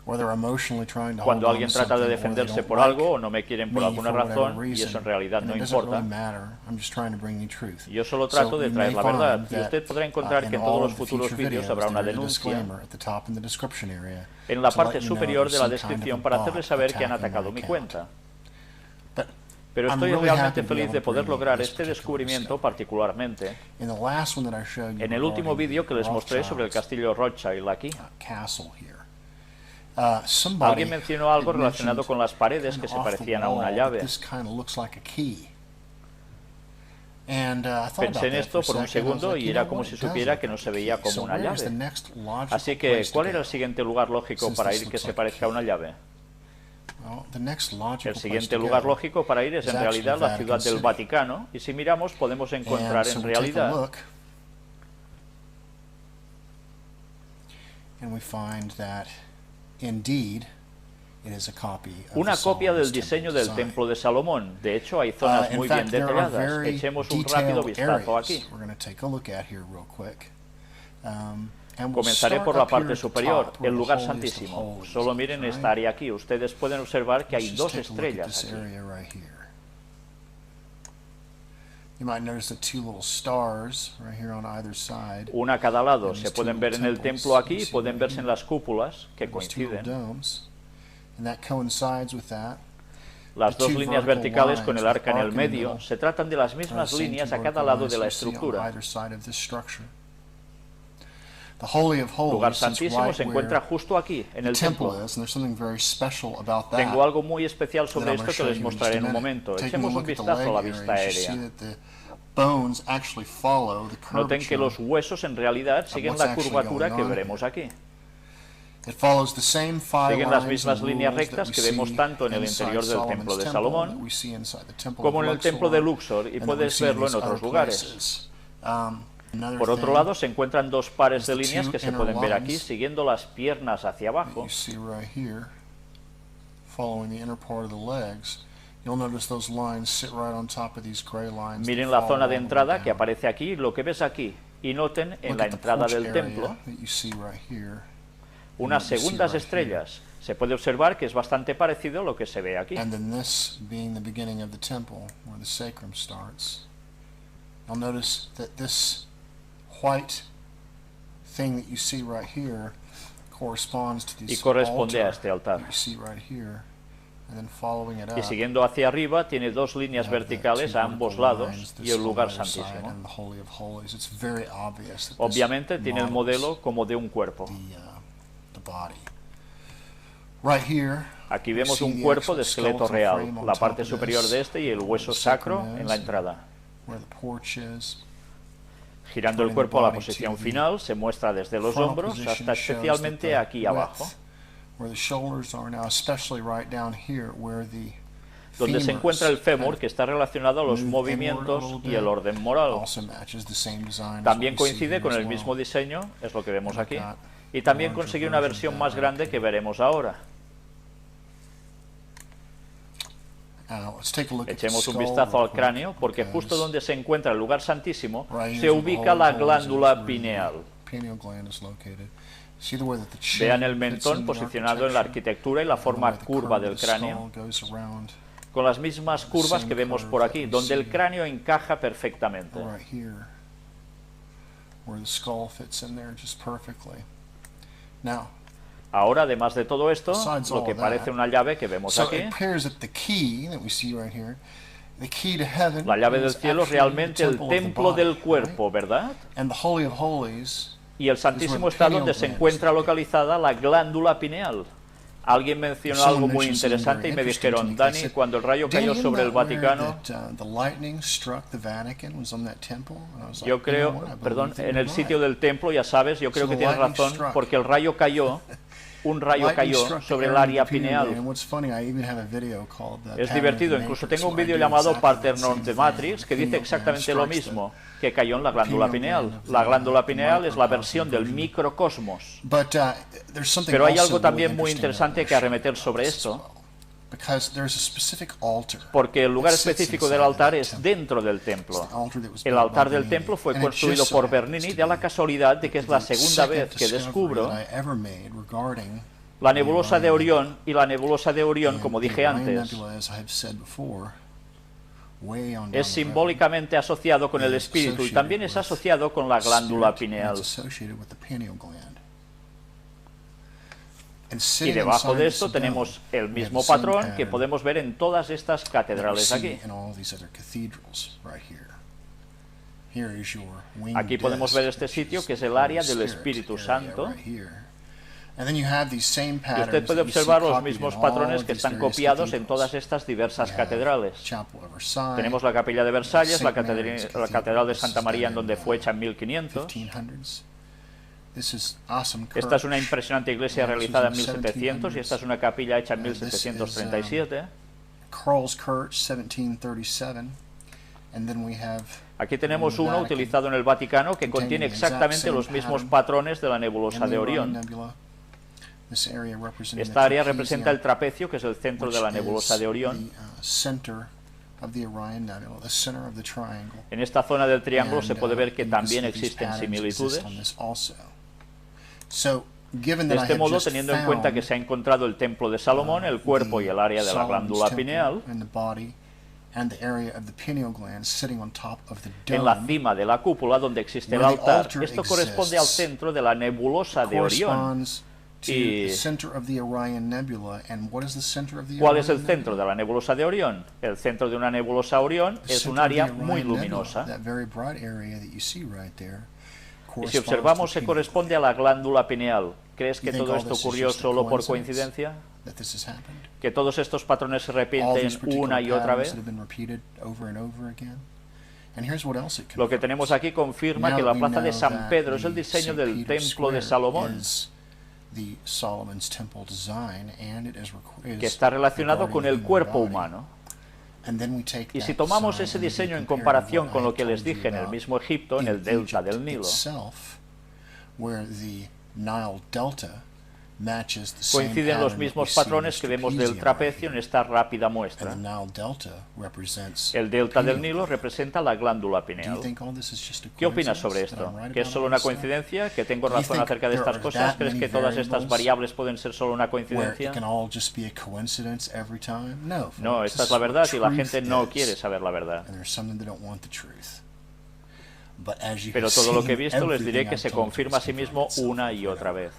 Cuando alguien trata de defenderse por algo o no me quieren por alguna razón, y eso en realidad no importa, yo solo trato de traer la verdad, y usted podrá encontrar que en todos los futuros vídeos habrá una denuncia en la parte superior de la descripción para hacerles saber que han atacado mi cuenta. Pero estoy realmente feliz de poder lograr este descubrimiento particularmente en el último vídeo que les mostré sobre el castillo Rothschild aquí. Alguien mencionó algo relacionado con las paredes que se parecían a una llave. Pensé en esto por un segundo y era como si supiera que no se veía como una llave. Así que, ¿cuál era el siguiente lugar lógico para ir que se parezca a una llave? El siguiente lugar lógico para ir es en realidad la ciudad del Vaticano, y si miramos podemos encontrar en realidad una copia del diseño del Templo de Salomón. De hecho, hay zonas muy bien detalladas. Echemos un rápido vistazo aquí. Comenzaré por la parte superior, el lugar santísimo. Solo miren esta área aquí. Ustedes pueden observar que hay dos estrellas aquí. Una a cada lado. Se pueden ver en el templo aquí y pueden verse en las cúpulas que coinciden. Las dos líneas verticales con el arca en el medio se tratan de las mismas líneas a cada lado de la estructura. El lugar santísimo se encuentra justo aquí, en el templo. Tengo algo muy especial sobre esto que les mostraré en un momento. Echemos un vistazo a la vista aérea. Noten que los huesos en realidad siguen la curvatura que veremos aquí. Siguen las mismas líneas rectas que vemos tanto en el interior del templo de Salomón como en el templo de Luxor, y puedes verlo en otros lugares. Por otro lado, se encuentran dos pares de líneas que se pueden ver aquí, siguiendo las piernas hacia abajo. Miren la zona de entrada que aparece aquí, lo que ves aquí, y noten en la entrada del templo unas segundas estrellas. Se puede observar que es bastante parecido a lo que se ve aquí. Y corresponde a este altar. Y siguiendo hacia arriba tiene dos líneas verticales a ambos lados y el lugar santísimo. Obviamente tiene el modelo como de un cuerpo. Aquí vemos un cuerpo de esqueleto real, la parte superior de este y el hueso sacro en la entrada. Girando el cuerpo a la posición final, se muestra desde los hombros hasta especialmente aquí abajo, donde se encuentra el fémur, que está relacionado a los movimientos y el orden moral. También coincide con el mismo diseño, es lo que vemos aquí, y también conseguí una versión más grande que veremos ahora. Echemos un vistazo al cráneo, porque justo donde se encuentra el lugar santísimo se ubica la glándula pineal. Vean el mentón posicionado en la arquitectura y la forma curva del cráneo, con las mismas curvas que vemos por aquí, donde el cráneo encaja perfectamente. Ahora, además de todo esto, lo que parece una llave que vemos aquí, la llave del cielo es realmente el templo del cuerpo, ¿verdad? Y el Santísimo está donde se encuentra localizada la glándula pineal. Alguien mencionó algo muy interesante y me dijeron, Dani, cuando el rayo cayó sobre el Vaticano, yo creo, perdón, en el sitio del templo, ya sabes, yo creo que tienes razón, porque el rayo cayó, un rayo cayó sobre el área pineal. Es divertido, incluso tengo un vídeo llamado Pattern on the Matrix que dice exactamente lo mismo, que cayó en la glándula pineal. La glándula pineal es la versión del microcosmos. Pero hay algo también muy interesante que arremeter sobre esto, porque el lugar específico del altar es dentro del templo. El altar del templo fue construido por Bernini, da la casualidad de que es la segunda vez que descubro La nebulosa de Orión y la nebulosa de Orión, como dije antes, es simbólicamente asociado con el espíritu y también es asociado con la glándula pineal. Y debajo de esto tenemos el mismo patrón que podemos ver en todas estas catedrales aquí. Aquí podemos ver este sitio que es el área del Espíritu Santo. Y usted puede observar los mismos patrones que están copiados en todas estas diversas catedrales. Tenemos la capilla de Versalles, la catedral de Santa María, en donde fue hecha en 1500. Esta es una impresionante iglesia realizada en 1700 y esta es una capilla hecha en 1737. Aquí tenemos uno utilizado en el Vaticano que contiene exactamente los mismos patrones de la nebulosa de Orión. Esta área representa el trapecio, que es el centro de la nebulosa de Orión. En esta zona del triángulo se puede ver que también existen similitudes. De este modo, teniendo en cuenta que se ha encontrado el templo de Salomón, el cuerpo y el área de la glándula pineal, en la cima de la cúpula donde existe el altar, esto corresponde al centro de la nebulosa de Orión. ¿Y cuál es el centro de la nebulosa de Orión? El centro de una nebulosa Orión es un área muy luminosa. Y si observamos, se corresponde a la glándula pineal. ¿Crees que todo esto ocurrió solo por coincidencia? ¿Que todos estos patrones se repiten una y otra vez? Lo que tenemos aquí confirma que la plaza de San Pedro es el diseño del templo de Salomón, que está relacionado con el cuerpo humano. Y si tomamos ese diseño en comparación con lo que les dije en el mismo Egipto, en el delta del Nilo, coinciden los mismos patrones que vemos del trapecio en esta rápida muestra. El delta del Nilo representa la glándula pineal. ¿Qué opinas sobre esto? ¿Que es solo una coincidencia? ¿Que tengo razón acerca de estas cosas? ¿Crees que todas estas variables pueden ser solo una coincidencia? No, esta es la verdad y la gente no quiere saber la verdad. Pero todo lo que he visto les diré que se confirma a sí mismo una y otra vez.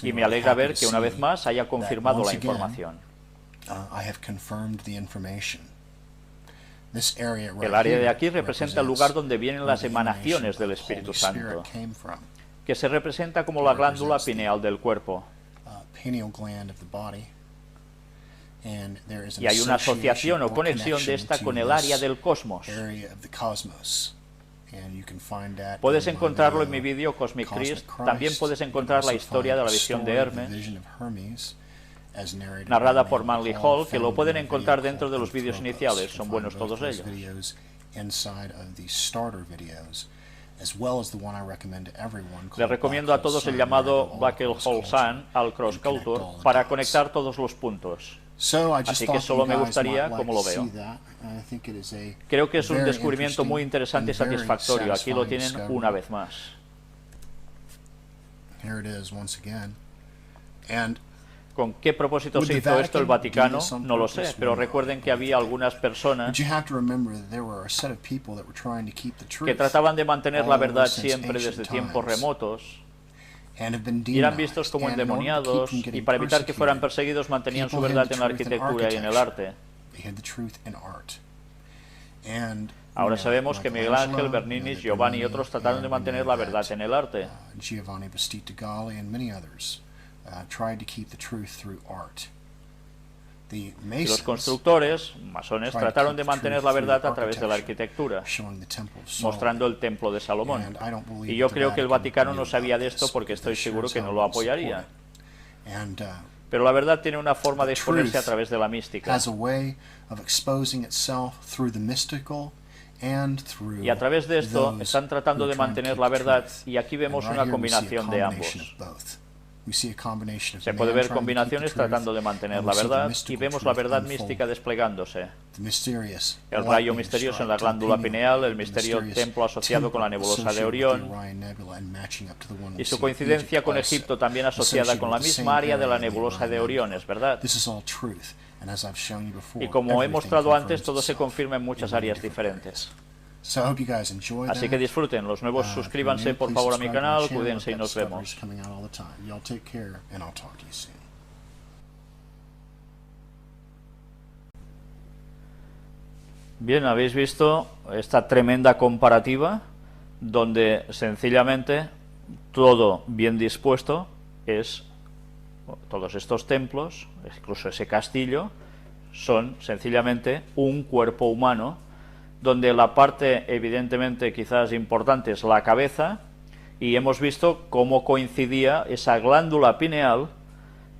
Y me alegra ver que una vez más haya confirmado la información. El área de aquí representa el lugar donde vienen las emanaciones del Espíritu Santo, que se representa como la glándula pineal del cuerpo. Y hay una asociación o conexión de esta con el área del cosmos. Puedes encontrarlo en mi vídeo Cosmic Christ. También puedes encontrar la historia de la visión de Hermes, narrada por Manly Hall, que lo pueden encontrar dentro de los vídeos iniciales. Son buenos todos ellos. Les recomiendo a todos el llamado Buckle-Hole Sun al Cross Culture para conectar todos los puntos. Así que solo me gustaría cómo lo veo. Creo que es un descubrimiento muy interesante y satisfactorio. Aquí lo tienen una vez más. ¿Con qué propósito se hizo esto el Vaticano? No lo sé, pero recuerden que había algunas personas que trataban de mantener la verdad siempre desde tiempos remotos, y eran vistos como endemoniados, y para evitar que fueran perseguidos mantenían su verdad en la arquitectura y en el arte. Ahora sabemos que Miguel Ángel, Bernini, Giovanni y otros trataron de mantener la verdad en el arte. Y los constructores, masones, trataron de mantener la verdad a través de la arquitectura, mostrando el templo de Salomón. Y yo creo que el Vaticano no sabía de esto porque estoy seguro que no lo apoyaría. Pero la verdad tiene una forma de exponerse a través de la mística. Y a través de esto están tratando de mantener la verdad, y aquí vemos una combinación de ambos. We see a combination of Se man puede ver trying to keep the combinaciones truth, tratando de mantener and la we see the verdad, y mystical vemos la truth verdad unfold. mística desplegándose. The mysterious El light rayo being misterioso en struck la to the glándula pineal, el the misterio mysterious templo asociado con la temple nebulosa de associated with the Orión, Orion Nebula and matching up to the one we y su see in coincidencia Egypt con also, Egipto también asociada con la associated with the misma same área de la area in the nebulosa de Orion Orión, Nebula. es verdad. This is all truth, and as I've shown you before, Y como he everything mostrado antes, confirms todo se itself confirma en muchas in many áreas different diferentes. areas. So I hope you guys enjoy Así that. que disfruten, los nuevos suscríbanse por favor a mi canal, cuídense y nos vemos. Coming out all the time. Y'all take care, and I'll talk to you soon. Bien, habéis visto esta tremenda comparativa donde sencillamente todo bien dispuesto es, todos estos templos, incluso ese castillo, son sencillamente un cuerpo humano donde la parte evidentemente quizás importante es la cabeza, y hemos visto cómo coincidía esa glándula pineal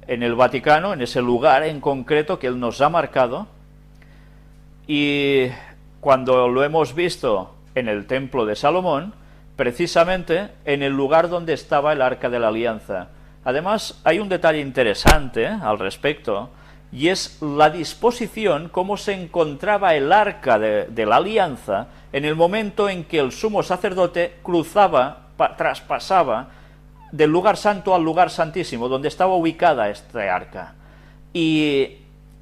en el Vaticano, en ese lugar en concreto que él nos ha marcado. Y cuando lo hemos visto en el templo de Salomón, precisamente en el lugar donde estaba el Arca de la Alianza. Además, hay un detalle interesante al respecto, y es la disposición, cómo se encontraba el Arca de la Alianza en el momento en que el sumo sacerdote cruzaba, traspasaba del lugar santo al lugar santísimo, donde estaba ubicada este arca. ¿Y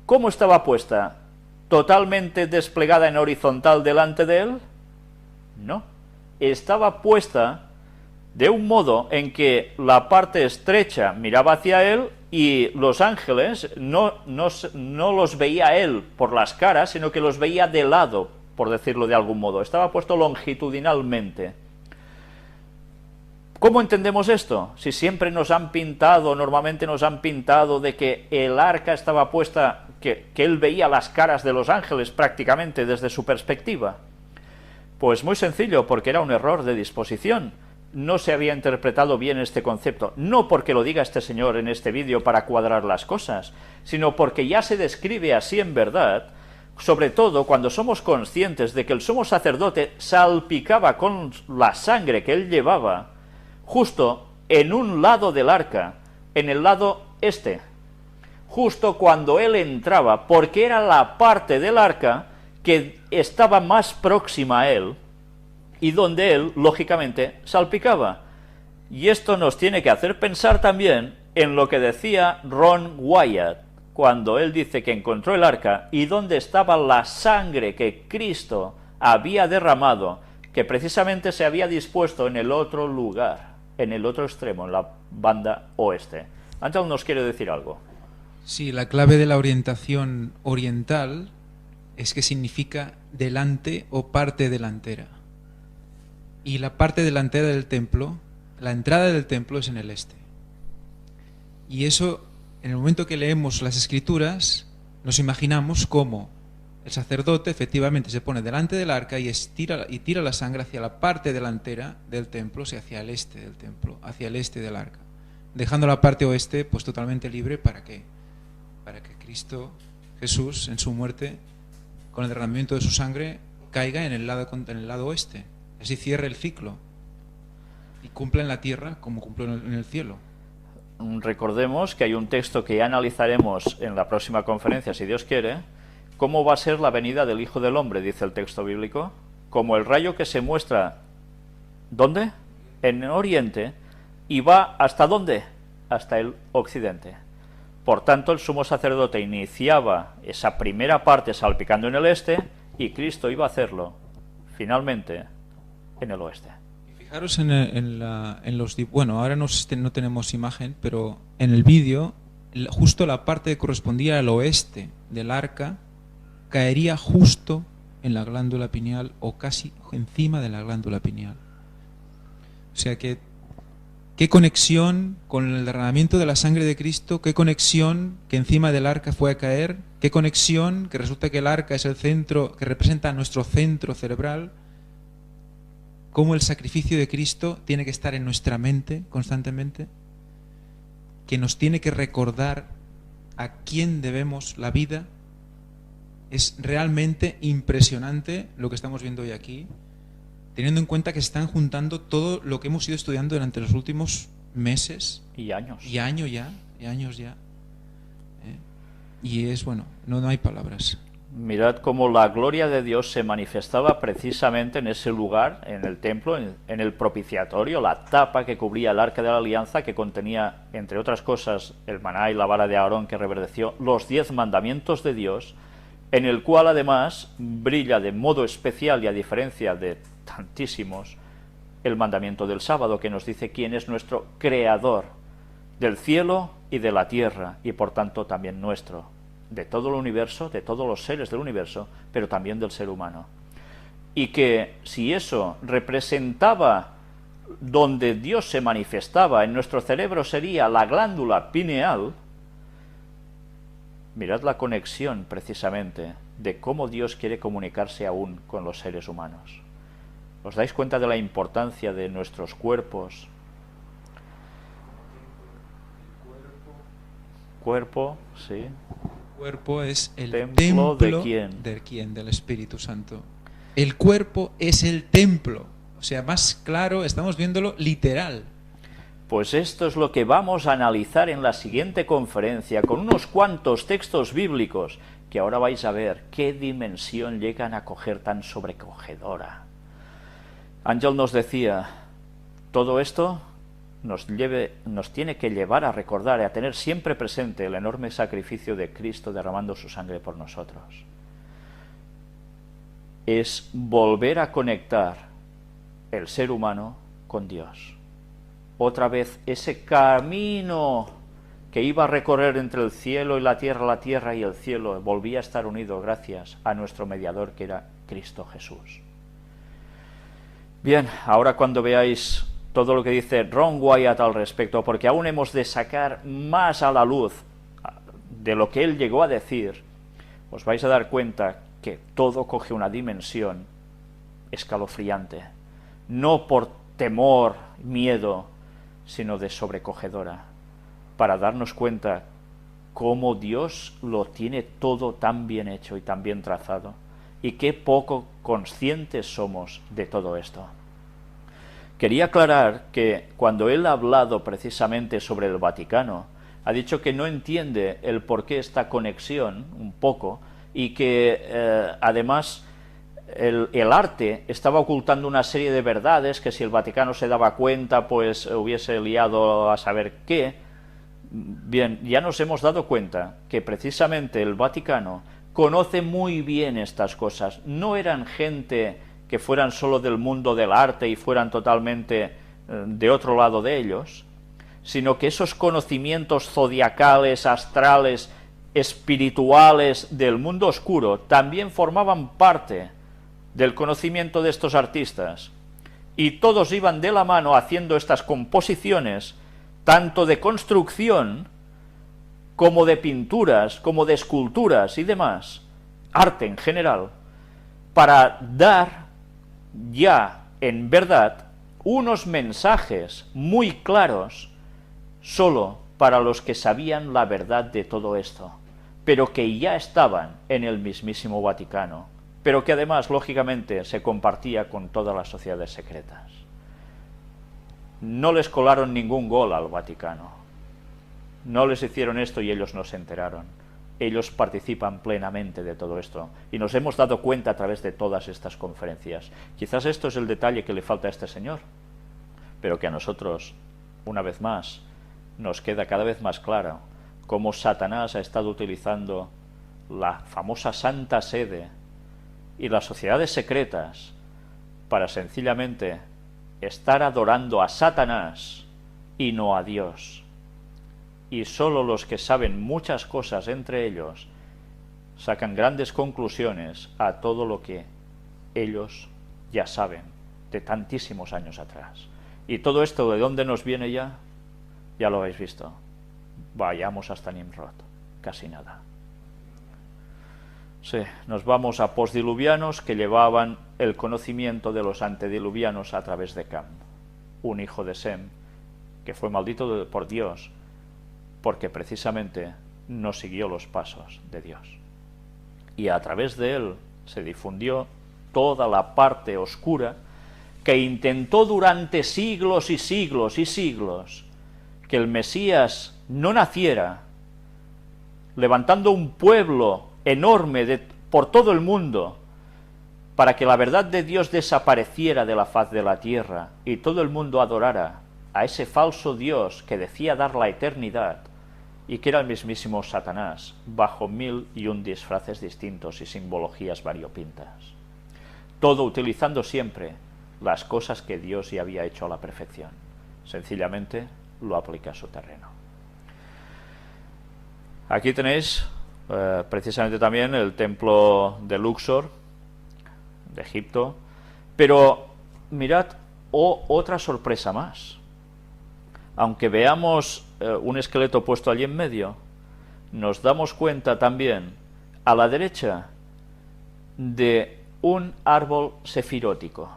cómo estaba puesta? ¿Totalmente desplegada en horizontal delante de él? No. Estaba puesta de un modo en que la parte estrecha miraba hacia él y los ángeles no los veía él por las caras, sino que los veía de lado, por decirlo de algún modo. Estaba puesto longitudinalmente. ¿Cómo entendemos esto? Si siempre nos han pintado, normalmente nos han pintado de que el arca estaba puesta, que él veía las caras de los ángeles prácticamente desde su perspectiva. Pues muy sencillo, porque era un error de disposición. No se había interpretado bien este concepto, no porque lo diga este señor en este vídeo para cuadrar las cosas, sino porque ya se describe así en verdad, sobre todo cuando somos conscientes de que el sumo sacerdote salpicaba con la sangre que él llevaba justo en un lado del arca, en el lado este, justo cuando él entraba, porque era la parte del arca que estaba más próxima a él, y donde él, lógicamente, salpicaba. Y esto nos tiene que hacer pensar también en lo que decía Ron Wyatt, cuando él dice que encontró el arca y donde estaba la sangre que Cristo había derramado, que precisamente se había dispuesto en el otro lugar, en el otro extremo, en la banda oeste. Ángel nos quiere decir algo. Sí, la clave de la orientación oriental es que significa delante o parte delantera. Y la parte delantera del templo, la entrada del templo es en el este. Y eso, en el momento que leemos las escrituras, nos imaginamos cómo el sacerdote efectivamente se pone delante del arca y tira la sangre hacia la parte delantera del templo, o sea, hacia el este del templo, hacia el este del arca, dejando la parte oeste pues totalmente libre para que Cristo, Jesús, en su muerte, con el derramamiento de su sangre, caiga en el lado oeste. Así cierra el ciclo y cumple en la tierra como cumplió en el cielo. Recordemos que hay un texto que ya analizaremos en la próxima conferencia, si Dios quiere. ¿Cómo va a ser la venida del Hijo del Hombre?, dice el texto bíblico. Como el rayo que se muestra, ¿dónde? En Oriente, y va ¿hasta dónde? Hasta el Occidente. Por tanto, el sumo sacerdote iniciaba esa primera parte salpicando en el este, y Cristo iba a hacerlo, finalmente, en el oeste. Fijaros en los... Bueno, ahora no tenemos imagen, pero en el vídeo, justo la parte que correspondía al oeste del arca caería justo en la glándula pineal o casi encima de la glándula pineal. O sea que, qué conexión con el derramamiento de la sangre de Cristo, qué conexión que encima del arca fue a caer, qué conexión que resulta que el arca es el centro, que representa nuestro centro cerebral, cómo el sacrificio de Cristo tiene que estar en nuestra mente constantemente, que nos tiene que recordar a quién debemos la vida. Es realmente impresionante lo que estamos viendo hoy aquí, teniendo en cuenta que se están juntando todo lo que hemos ido estudiando durante los últimos meses Y años. y años ya. Y es, bueno, no hay palabras. Mirad cómo la gloria de Dios se manifestaba precisamente en ese lugar, en el templo, en el propiciatorio, la tapa que cubría el arca de la alianza, que contenía, entre otras cosas, el maná y la vara de Aarón que reverdeció, los 10 mandamientos de Dios, en el cual además brilla de modo especial y a diferencia de tantísimos, el mandamiento del sábado, que nos dice quién es nuestro creador del cielo y de la tierra, y por tanto también nuestro, de todo el universo, de todos los seres del universo, pero también del ser humano. Y que si eso representaba donde Dios se manifestaba en nuestro cerebro sería la glándula pineal, mirad la conexión precisamente de cómo Dios quiere comunicarse aún con los seres humanos. ¿Os dais cuenta de la importancia de nuestros cuerpos? Cuerpo, sí. Cuerpo es el ¿Templo de quién? ¿De quién? Del Espíritu Santo. El cuerpo es el templo. O sea, más claro, estamos viéndolo literal. Pues esto es lo que vamos a analizar en la siguiente conferencia, con unos cuantos textos bíblicos, que ahora vais a ver qué dimensión llegan a coger tan sobrecogedora. Ángel nos decía, todo esto nos tiene que llevar a recordar y a tener siempre presente el enorme sacrificio de Cristo derramando su sangre por nosotros. Es volver a conectar el ser humano con Dios. Otra vez ese camino que iba a recorrer entre el cielo y la tierra y el cielo, volvía a estar unido gracias a nuestro mediador que era Cristo Jesús. Bien, ahora cuando veáis todo lo que dice Ron Wyatt al respecto, porque aún hemos de sacar más a la luz de lo que él llegó a decir, os vais a dar cuenta que todo coge una dimensión escalofriante, no por temor, miedo, sino de sobrecogedora, para darnos cuenta cómo Dios lo tiene todo tan bien hecho y tan bien trazado, y qué poco conscientes somos de todo esto. Quería aclarar que cuando él ha hablado precisamente sobre el Vaticano, ha dicho que no entiende el por qué esta conexión, un poco, y que además el arte estaba ocultando una serie de verdades que si el Vaticano se daba cuenta, pues hubiese liado a saber qué. Bien, ya nos hemos dado cuenta que precisamente el Vaticano conoce muy bien estas cosas. No eran gente que fueran solo del mundo del arte y fueran totalmente de otro lado de ellos, sino que esos conocimientos zodiacales, astrales, espirituales del mundo oscuro también formaban parte del conocimiento de estos artistas, y todos iban de la mano haciendo estas composiciones, tanto de construcción como de pinturas, como de esculturas y demás, arte en general, para dar ya en verdad unos mensajes muy claros solo para los que sabían la verdad de todo esto, pero que ya estaban en el mismísimo Vaticano, pero que además, lógicamente, se compartía con todas las sociedades secretas. No les colaron ningún gol al Vaticano. No les hicieron esto y ellos no se enteraron. Ellos participan plenamente de todo esto y nos hemos dado cuenta a través de todas estas conferencias. Quizás esto es el detalle que le falta a este señor, pero que a nosotros, una vez más, nos queda cada vez más claro cómo Satanás ha estado utilizando la famosa Santa Sede y las sociedades secretas para sencillamente estar adorando a Satanás y no a Dios. Y solo los que saben muchas cosas entre ellos sacan grandes conclusiones a todo lo que ellos ya saben de tantísimos años atrás. Y todo esto, ¿de dónde nos viene ya? Ya lo habéis visto. Vayamos hasta Nimrod. Casi nada. Sí, nos vamos a postdiluvianos que llevaban el conocimiento de los antediluvianos a través de Cam, un hijo de Sem, que fue maldito por Dios, porque precisamente no siguió los pasos de Dios. Y a través de él se difundió toda la parte oscura que intentó durante siglos y siglos y siglos que el Mesías no naciera, levantando un pueblo enorme por todo el mundo, para que la verdad de Dios desapareciera de la faz de la tierra y todo el mundo adorara a ese falso Dios que decía dar la eternidad y que era el mismísimo Satanás, bajo 1001 disfraces distintos y simbologías variopintas. Todo utilizando siempre las cosas que Dios ya había hecho a la perfección. Sencillamente lo aplica a su terreno. Aquí tenéis precisamente también el templo de Luxor, de Egipto, pero mirad, otra sorpresa más. Aunque veamos un esqueleto puesto allí en medio, nos damos cuenta también a la derecha de un árbol sefirótico.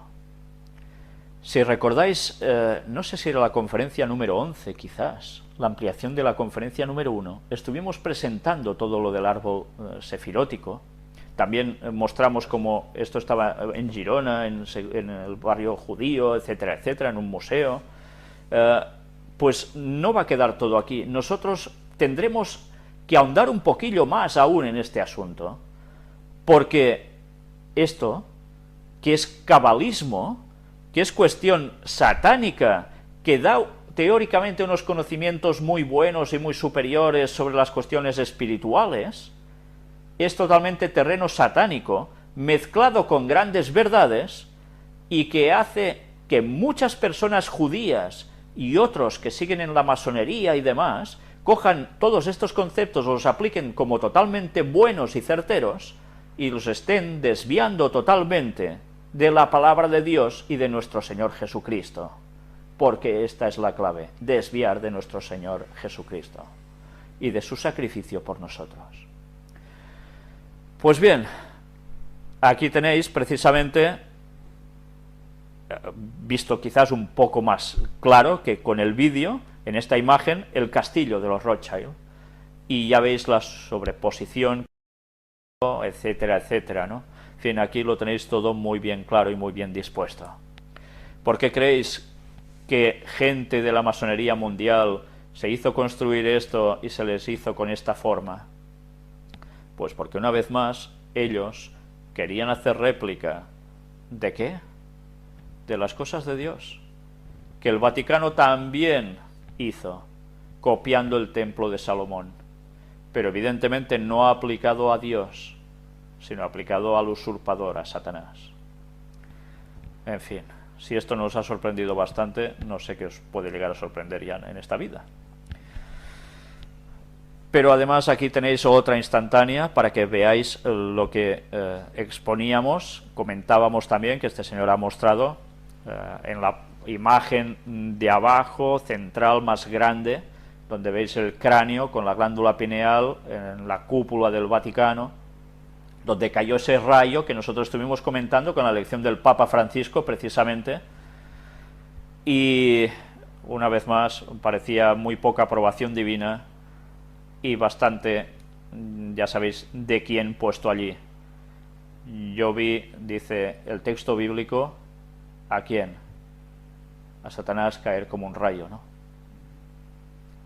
Si recordáis, no sé si era la conferencia número 11 quizás, la ampliación de la conferencia número 1, estuvimos presentando todo lo del árbol sefirótico. También mostramos cómo esto estaba en Girona, en el barrio judío, etcétera, etcétera, en un museo. Pues no va a quedar todo aquí. Nosotros tendremos que ahondar un poquillo más aún en este asunto, porque esto, que es cabalismo, que es cuestión satánica, que da teóricamente unos conocimientos muy buenos y muy superiores sobre las cuestiones espirituales, es totalmente terreno satánico, mezclado con grandes verdades, y que hace que muchas personas judías y otros que siguen en la masonería y demás, cojan todos estos conceptos, los apliquen como totalmente buenos y certeros, y los estén desviando totalmente de la palabra de Dios y de nuestro Señor Jesucristo. Porque esta es la clave, desviar de nuestro Señor Jesucristo y de su sacrificio por nosotros. Pues bien, aquí tenéis precisamente, visto quizás un poco más claro que con el vídeo, en esta imagen, el castillo de los Rothschild. Y ya veis la sobreposición, etcétera, etcétera, ¿no? En fin, aquí lo tenéis todo muy bien claro y muy bien dispuesto. ¿Por qué creéis que gente de la masonería mundial se hizo construir esto y se les hizo con esta forma? Pues porque una vez más ellos querían hacer réplica ¿de qué? De las cosas de Dios, que el Vaticano también hizo, copiando el templo de Salomón, pero evidentemente no aplicado a Dios, sino aplicado al usurpador, a Satanás. En fin, si esto nos ha sorprendido bastante, no sé qué os puede llegar a sorprender ya en esta vida. Pero además aquí tenéis otra instantánea para que veáis lo que exponíamos, comentábamos también, que este señor ha mostrado en la imagen de abajo, central, más grande, donde veis el cráneo con la glándula pineal en la cúpula del Vaticano, donde cayó ese rayo que nosotros estuvimos comentando con la elección del Papa Francisco precisamente, y una vez más parecía muy poca aprobación divina y bastante, ya sabéis, de quién puesto allí. Yo vi, dice el texto bíblico, ¿a quién? A Satanás caer como un rayo, ¿no?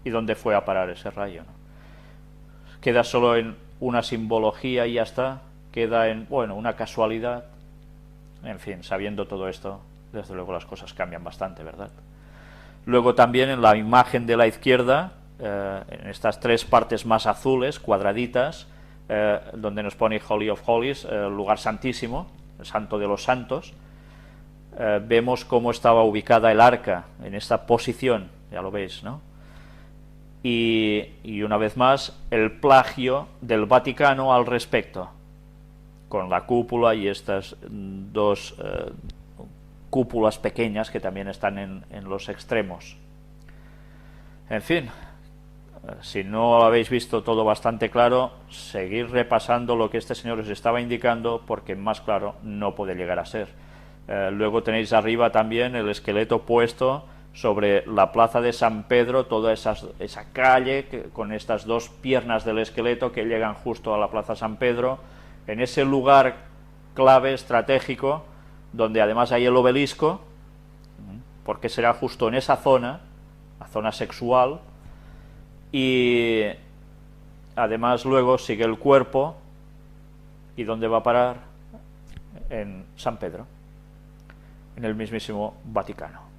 ¿Y dónde fue a parar ese rayo, no? Queda solo en una simbología y ya está, queda en, bueno, una casualidad. En fin, sabiendo todo esto, desde luego las cosas cambian bastante, ¿verdad? Luego también en la imagen de la izquierda, en estas tres partes más azules, cuadraditas, donde nos pone Holy of Holies, lugar santísimo, el santo de los santos, vemos cómo estaba ubicada el arca en esta posición, ya lo veis, ¿no? Y una vez más, el plagio del Vaticano al respecto, con la cúpula y estas dos cúpulas pequeñas que también están en los extremos. En fin, si no lo habéis visto todo bastante claro, seguid repasando lo que este señor os estaba indicando, porque más claro no puede llegar a ser. Luego tenéis arriba también el esqueleto puesto sobre la plaza de San Pedro, toda esa calle con estas dos piernas del esqueleto que llegan justo a la plaza San Pedro, en ese lugar clave, estratégico, donde además hay el obelisco, porque será justo en esa zona, zona sexual, y además luego sigue el cuerpo. ¿Y dónde va a parar? En San Pedro, en el mismísimo Vaticano.